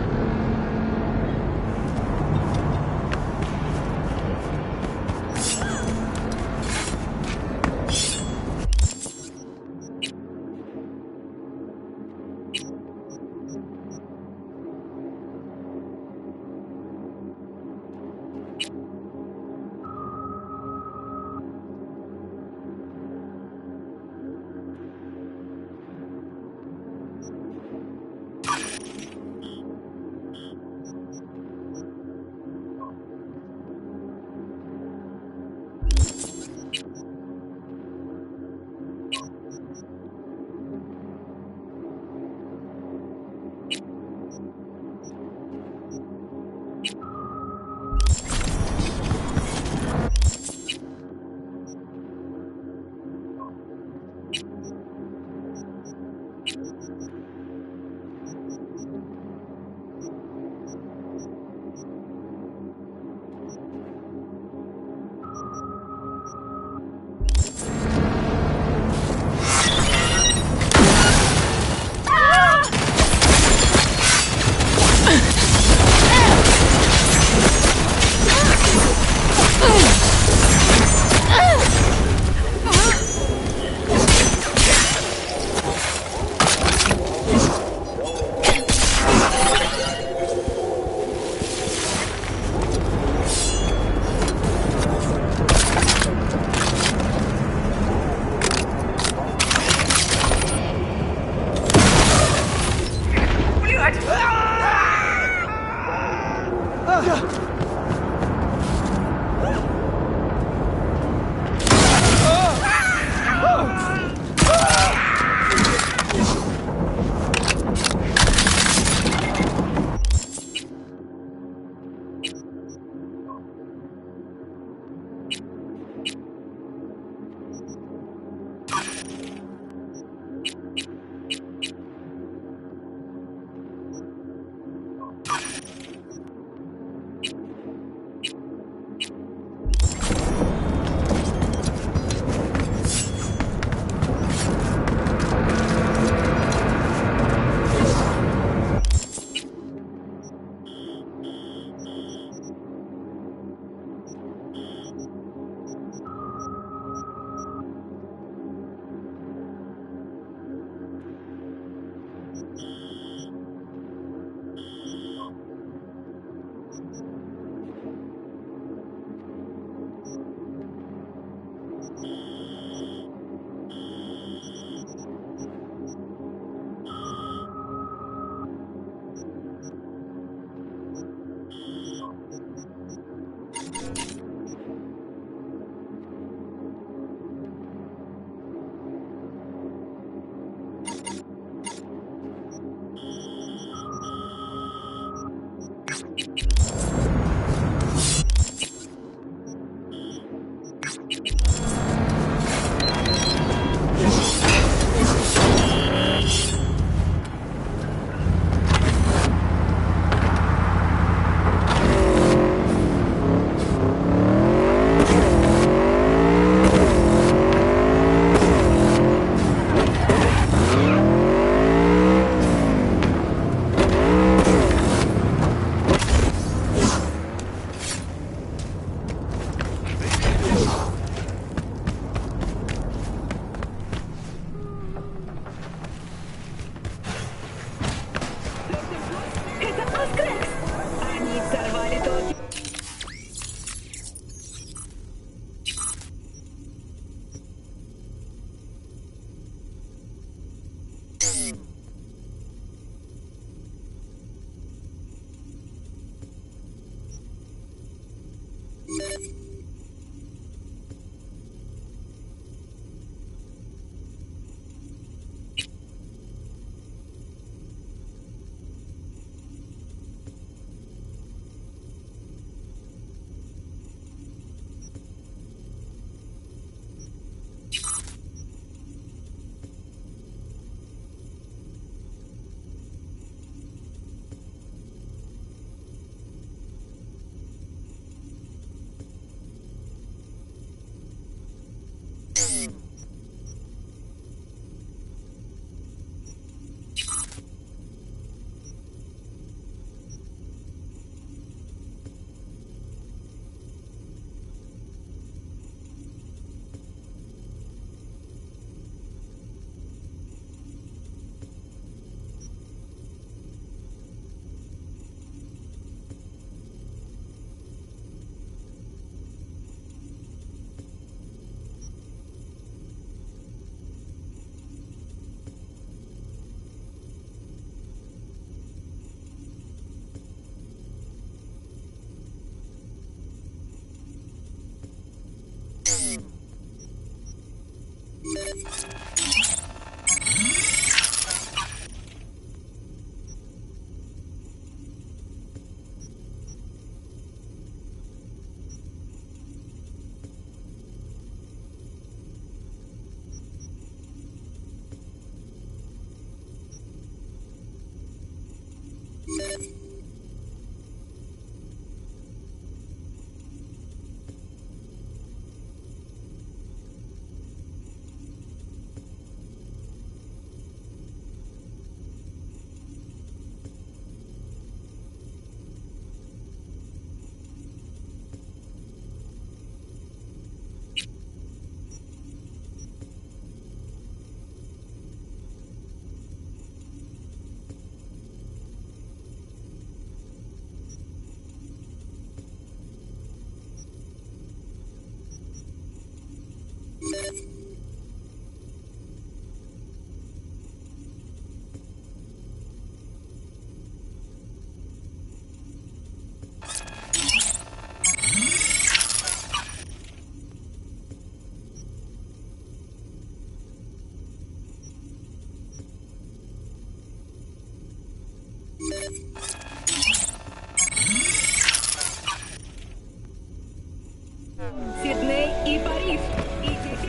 Сидней и Париж. И теперь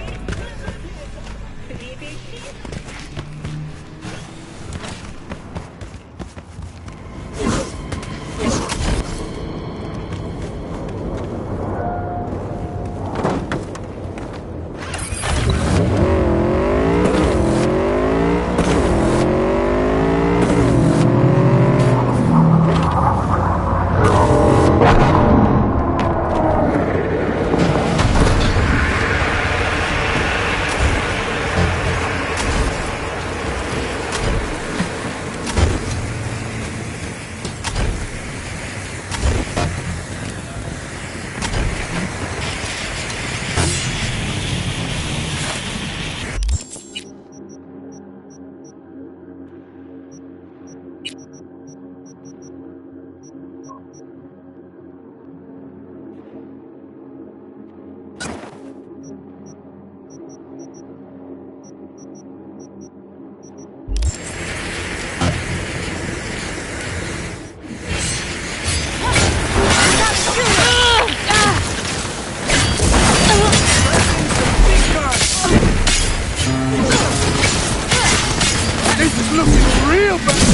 This is looking real bad.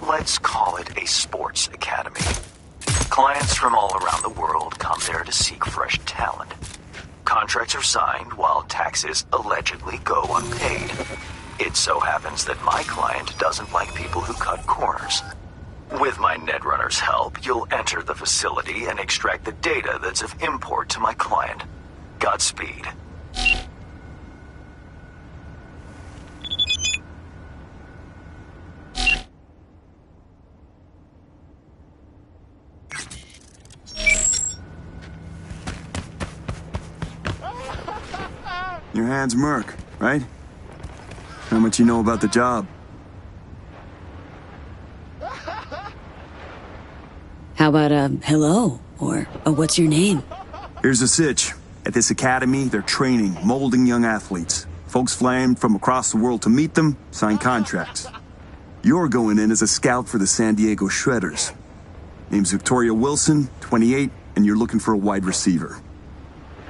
Let's call it a sports academy. Clients from all around the world come there to seek fresh talent. talent. Contracts are signed while taxes allegedly go unpaid. It so happens that my client doesn't like people who cut corners. With my Netrunner's help, you'll enter the facility and extract the data that's of import to my client. Godspeed. Your hand's Merc, right? How much you know about the job? How about a hello, or a what's your name? Here's the sitch. At this academy, they're training, molding young athletes. Folks fly in from across the world to meet them, sign contracts. You're going in as a scout for the San Diego Shredders. Name's Victoria Wilson, 28, and you're looking for a wide receiver.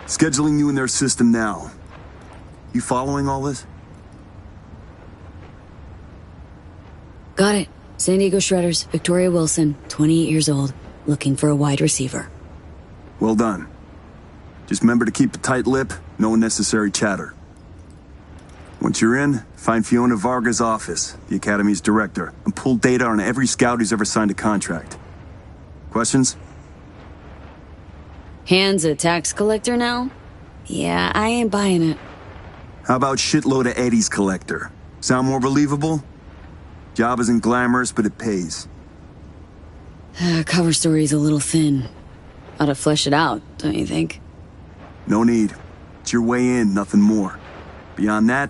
Scheduling you in their system now. You following all this? Got it. San Diego Shredders, Victoria Wilson, 28 years old, looking for a wide receiver. Well done. Just remember to keep a tight lip, no unnecessary chatter. Once you're in, find Fiona Varga's office, the Academy's director, and pull data on every scout who's ever signed a contract. Questions? Han's a tax collector now? Yeah, I ain't buying it. How about shitload of Eddie's collector? Sound more believable? Job isn't glamorous, but it pays. Cover story's a little thin. Ought to flesh it out, don't you think? No need. It's your way in, nothing more. Beyond that,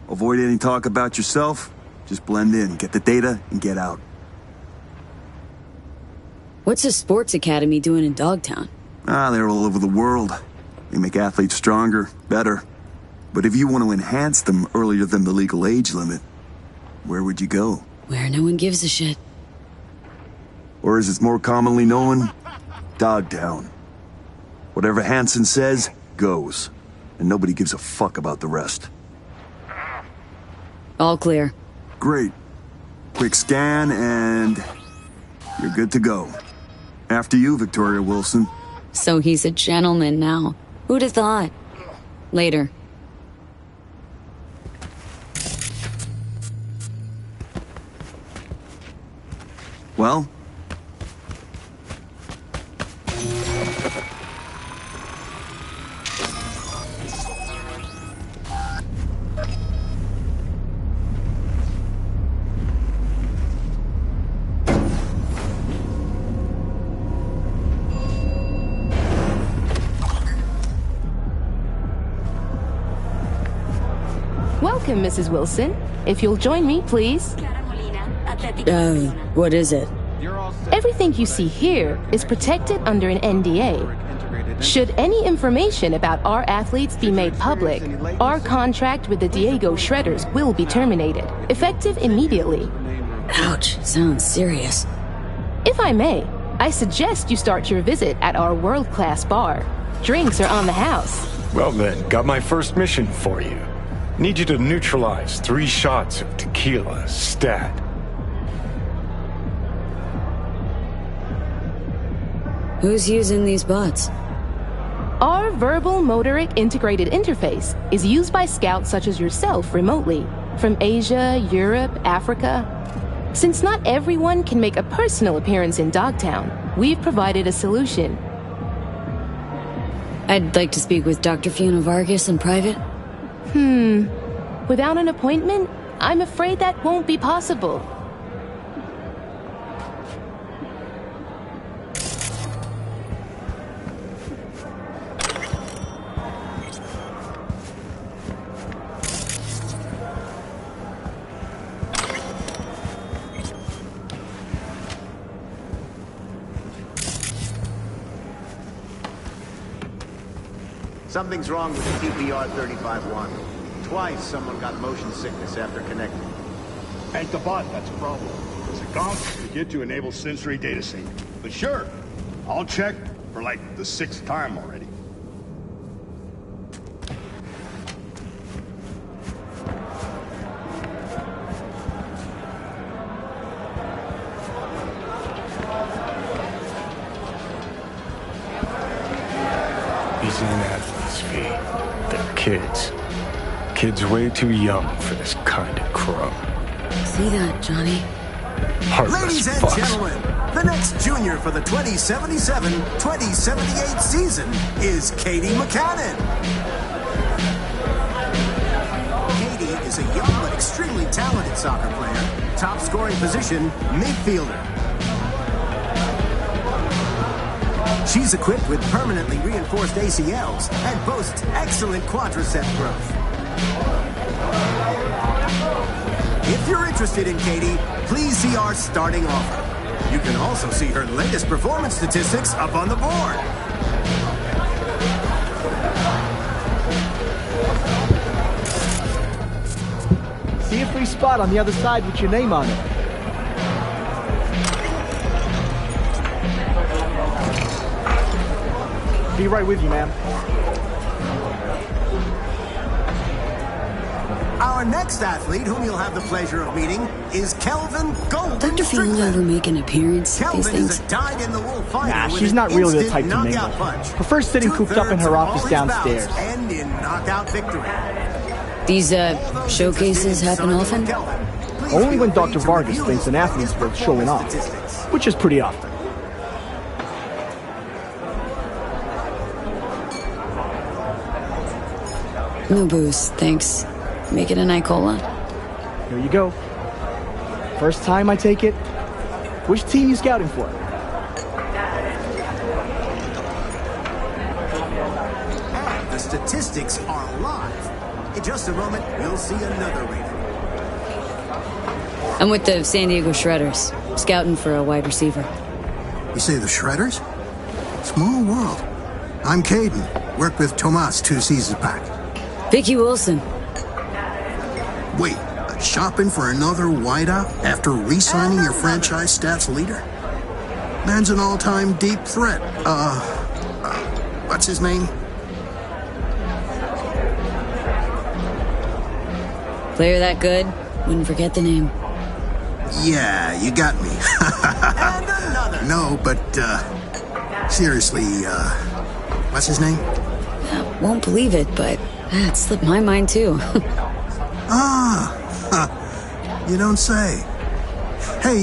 avoid any talk about yourself. Just blend in, get the data, and get out. What's a sports academy doing in Dogtown? They're all over the world. They make athletes stronger, better. But if you want to enhance them earlier than the legal age limit, where would you go? Where no one gives a shit. Or as it's more commonly known, Dogtown. Whatever Hansen says, goes. And nobody gives a fuck about the rest. All clear. Great. Quick scan and you're good to go. After you, Victoria Wilson. So he's a gentleman now. Who'd have thought? Later. Well? Welcome, Mrs. Wilson. If you'll join me, please. What is it? Everything you see here is protected under an NDA. Should any information about our athletes be made public, our contract with the Diego Shredders will be terminated, effective immediately. Ouch, sounds serious. If I may, I suggest you start your visit at our world-class bar. Drinks are on the house. Well then, got my first mission for you. Need you to neutralize 3 shots of tequila, stat. Who's using these bots? Our verbal motoric integrated interface is used by scouts such as yourself remotely, from Asia, Europe, Africa. Since not everyone can make a personal appearance in Dogtown, we've provided a solution. I'd like to speak with Dr. Fiona Vargas in private. Without an appointment, I'm afraid that won't be possible. Something's wrong with the TPR-35-1. Twice someone got motion sickness after connecting. Ain't the bot, that's a problem. It's a concept to get to enable sensory data sync. But sure, I'll check for like the 6th time already. These ain't athletes, V. They're kids. Kids way too young for this kind of crap. See that, Johnny? Heartless Ladies and fucks. gentlemen, the next junior for the 2077-2078 season is Katie McCannon. Katie is a young but extremely talented soccer player. Top scoring position, midfielder. She's equipped with permanently reinforced ACLs and boasts excellent quadricep growth. If you're interested in Katie, please see our starting offer. You can also see her latest performance statistics up on the board. See a free spot on the other side with your name on it. Be right with you, ma'am. Our next athlete, whom you'll have the pleasure of meeting, is Kelvin Golden. Dr. Field will ever make an appearance at these Kelvin things? is a dyed-in-the-wool fighter. Nah, with she's an not really the instant type to mingle. knockout punch. Prefers sitting cooped up in her office downstairs. End in knockout victory. These, showcases happen often? Only when Dr. Vargas thinks an athlete's worth showing off, which is pretty often. No booze, thanks. Make it a Nicola. Here you go. First time I take it. Which team you scouting for? And the statistics are live. In just a moment, you'll see another rating. I'm with the San Diego Shredders, scouting for a wide receiver. You say the Shredders? Small world. I'm Caden. Worked with Tomas 2 seasons back. Vicky Wilson. Wait, shopping for another wideout after re-signing your franchise stats leader? Man's an all-time deep threat. What's his name? Player that good, wouldn't forget the name. Yeah, you got me. No, but, seriously, what's his name? Won't believe it, but it slipped my mind too. You don't say. Hey,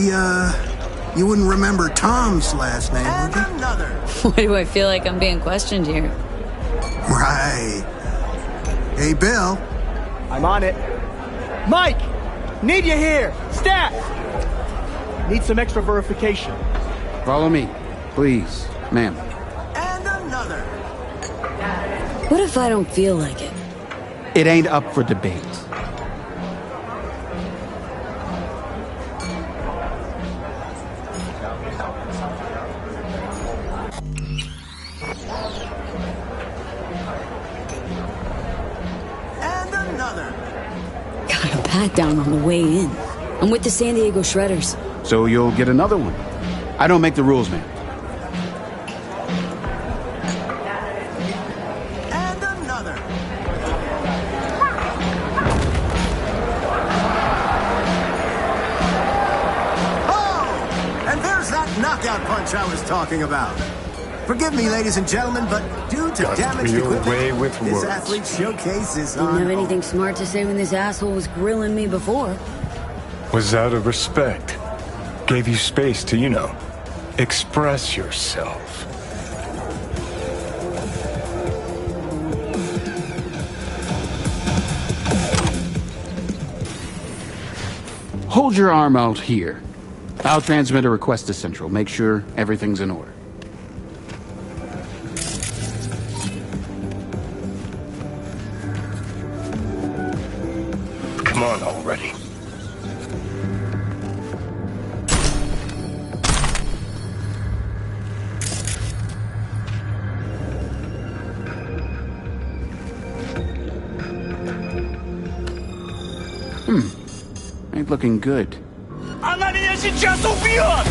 you wouldn't remember Tom's last name, would you? Why do I feel like I'm being questioned here? Right. Hey, Bill. I'm on it. Mike! Need you here! Stat! Need some extra verification. Follow me, please, ma'am. What if I don't feel like it? It ain't up for debate. Got a pat down on the way in. I'm with the San Diego Shredders. So you'll get another one. I don't make the rules, man. Knockout punch I was talking about. Forgive me, ladies and gentlemen, but due to damaged equipment, this athlete showcase is Didn't on have anything smart to say when this asshole was grilling me before. Was out of respect. Gave you space to, you know, express yourself. Hold your arm out here. I'll transmit a request to Central. Make sure everything's in order. Come on already. Ain't looking good. Она меня сейчас убьет!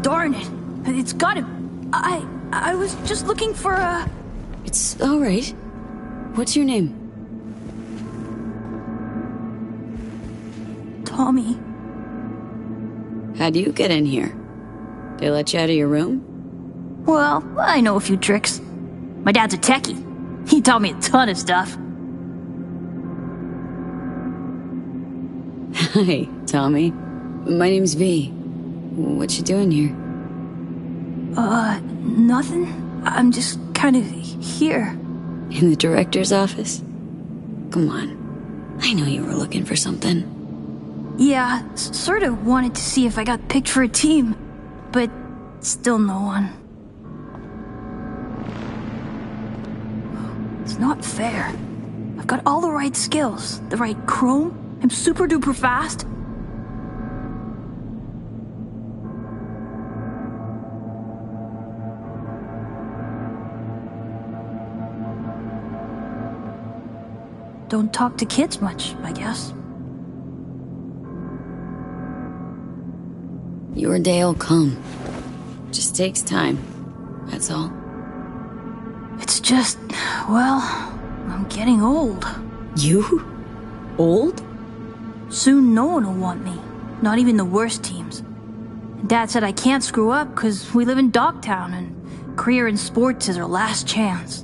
Darn it. It's gotta... I was just looking for a... It's all right. What's your name? Tommy. How'd you get in here? They let you out of your room? Well, I know a few tricks. My dad's a techie. He taught me a ton of stuff. Hi, Tommy. My name's V. What you doing here? Nothing. I'm just kind of here. In the director's office? Come on. I know you were looking for something. Yeah, sort of wanted to see if I got picked for a team, but still no one. It's not fair. I've got all the right skills, the right chrome, I'm super duper fast. Don't talk to kids much, I guess. Your day'll come. Just takes time. That's all. It's just, well, I'm getting old. You? Old? Soon no one will want me. Not even the worst teams. Dad said I can't screw up because we live in Dogtown and career in sports is our last chance.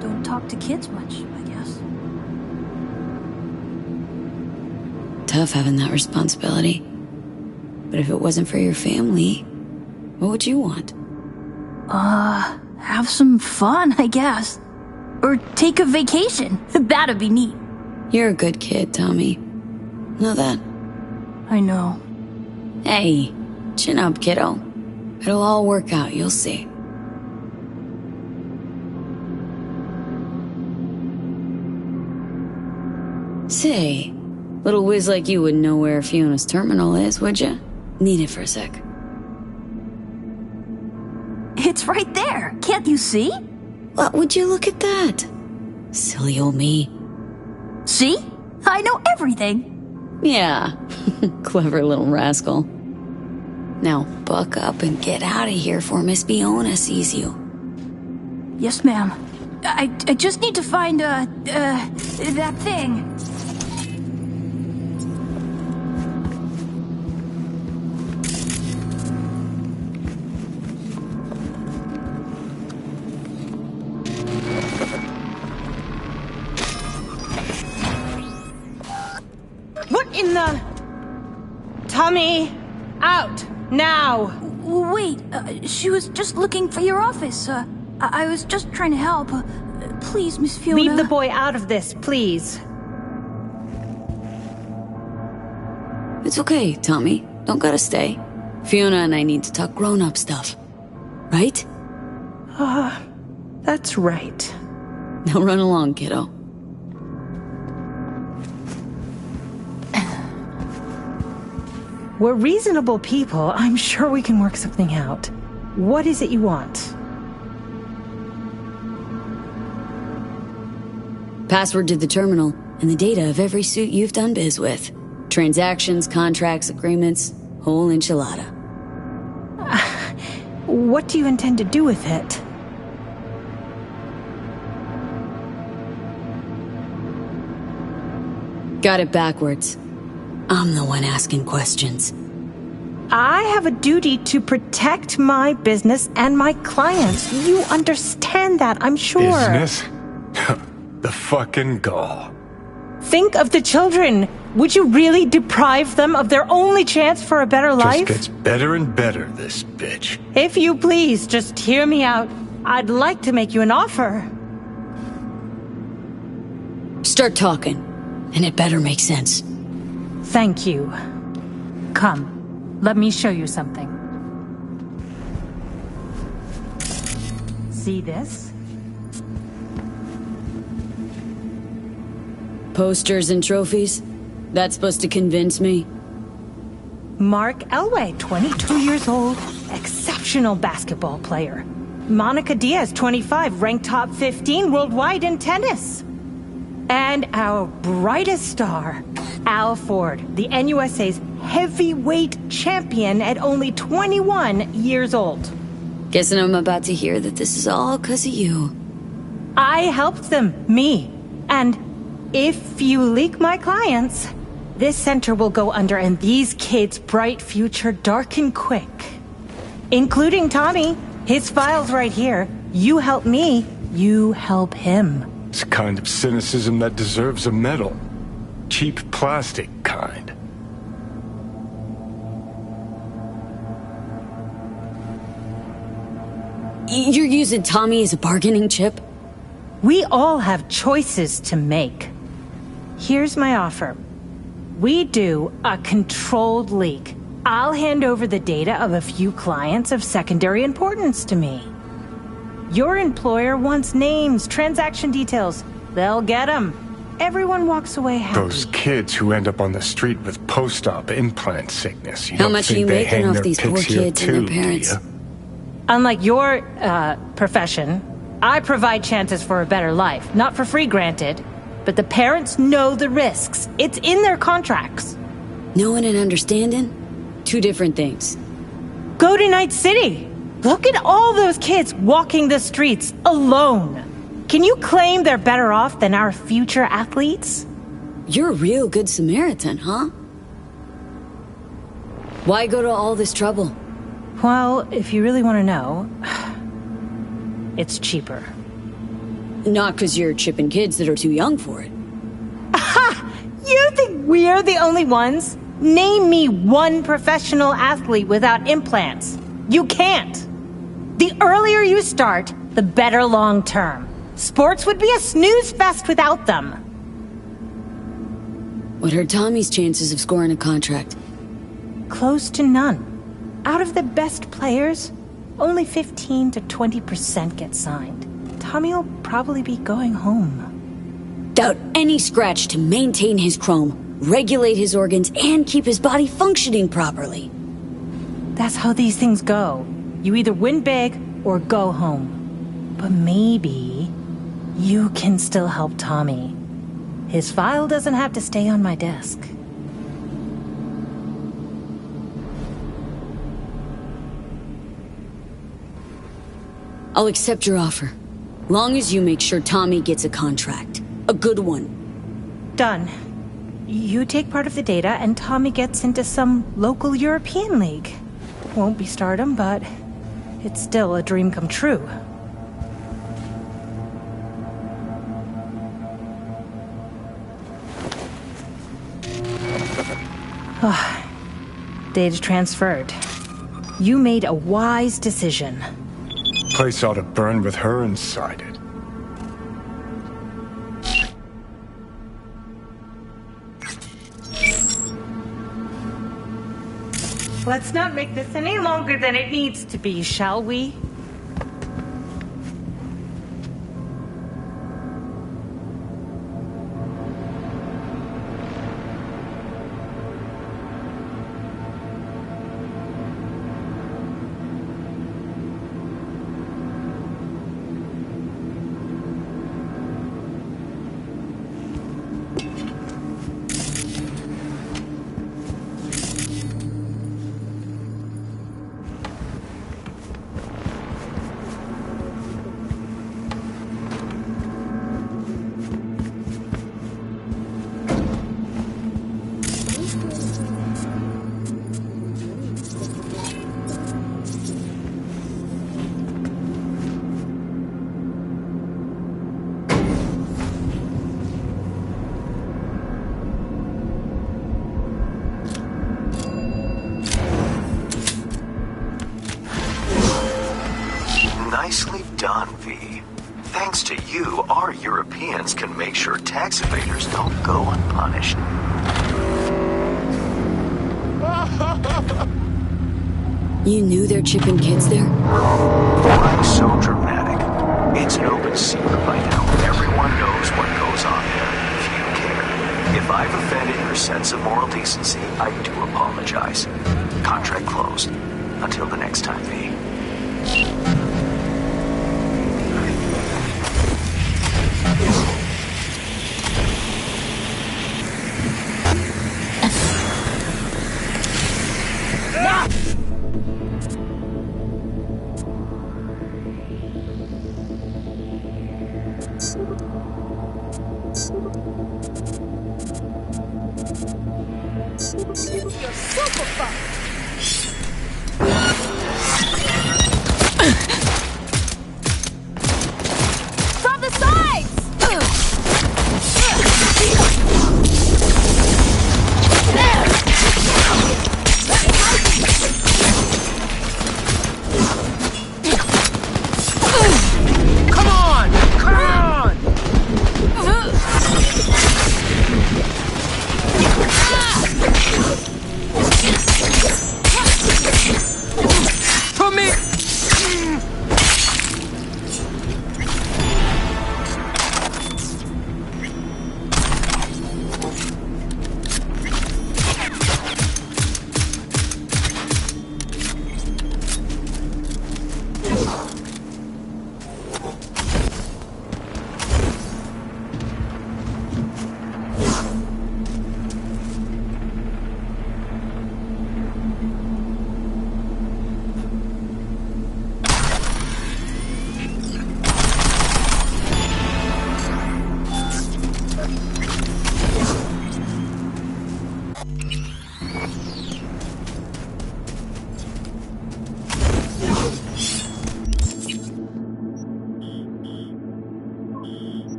Don't talk to kids much, I guess. Tough having that responsibility. But if it wasn't for your family, what would you want? Have some fun, I guess. Or take a vacation. That'd be neat. You're a good kid, Tommy. Know that? I know. Hey, chin up, kiddo. It'll all work out, you'll see. Say, little whiz like you wouldn't know where Fiona's terminal is, would ya? Need it for a sec. It's right there. Can't you see? What would you look at that? Silly old me. See? I know everything. Yeah. Clever little rascal. Now buck up and get out of here before Miss Fiona sees you. Yes, ma'am. I just need to find, that thing. What in the... Tommy, out, now! Wait, she was just looking for your office. I was just trying to help. Please, Miss Fiona. Leave the boy out of this, please. It's okay, Tommy. Don't gotta stay. Fiona and I need to talk grown-up stuff. Right? That's right. Now run along, kiddo. We're reasonable people. I'm sure we can work something out. What is it you want? Password to the terminal and the data of every suit you've done biz with. Transactions, contracts, agreements, whole enchilada. What do you intend to do with it? Got it backwards. I'm the one asking questions. I have a duty to protect my business and my clients. You understand that, I'm sure. Business? The fucking gall. Think of the children. Would you really deprive them of their only chance for a better life? Just gets better and better, this bitch. If you please, just hear me out. I'd like to make you an offer. Start talking, and it better make sense. Thank you. Come, let me show you something. See this? Posters and trophies? That's supposed to convince me? Mark Elway, 22 years old, exceptional basketball player. Monica Diaz, 25, ranked top 15 worldwide in tennis. And our brightest star, Al Ford, the NUSA's heavyweight champion at only 21 years old. Guessing I'm about to hear that this is all 'cause of you. I helped them, me. And if you leak my clients, this center will go under and these kids' bright future darken quick. Including Tommy. His file's right here. You help me, you help him. It's a kind of cynicism that deserves a medal. Cheap plastic kind. You're using Tommy as a bargaining chip? We all have choices to make. Here's my offer. We do a controlled leak. I'll hand over the data of a few clients of secondary importance to me. Your employer wants names, transaction details. They'll get them. Everyone walks away happy. Those kids who end up on the street with post-op implant sickness. How much are you making off these poor kids and their parents? Unlike your, profession, I provide chances for a better life. Not for free, granted. But the parents know the risks. It's in their contracts. Knowing and understanding? Two different things. Go to Night City. Look at all those kids walking the streets alone. Can you claim they're better off than our future athletes? You're a real good Samaritan, huh? Why go to all this trouble? Well, if you really want to know, it's cheaper. Not 'cause you're chipping kids that are too young for it. Aha! You think we're the only ones? Name me one professional athlete without implants. You can't. The earlier you start, the better long term. Sports would be a snooze fest without them. What are Tommy's chances of scoring a contract? Close to none. Out of the best players, only 15 to 20% get signed. Tommy will probably be going home. Without any scratch to maintain his chrome, regulate his organs, and keep his body functioning properly. That's how these things go. You either win big or go home. But maybe you can still help Tommy. His file doesn't have to stay on my desk. I'll accept your offer. Long as you make sure Tommy gets a contract. A good one. Done. You take part of the data and Tommy gets into some local European league. Won't be stardom, but it's still a dream come true. Data transferred. You made a wise decision. Place ought to burn with her inside it. Let's not make this any longer than it needs to be, shall we? Nicely done, V. Thanks to you, our Europeans can make sure tax evaders don't go unpunished. You knew they're chipping kids there? Why so dramatic? It's an open secret by now. Everyone knows what goes on there, if you care. If I've offended your sense of moral decency, I do apologize. Contract closed. Until the next time, V.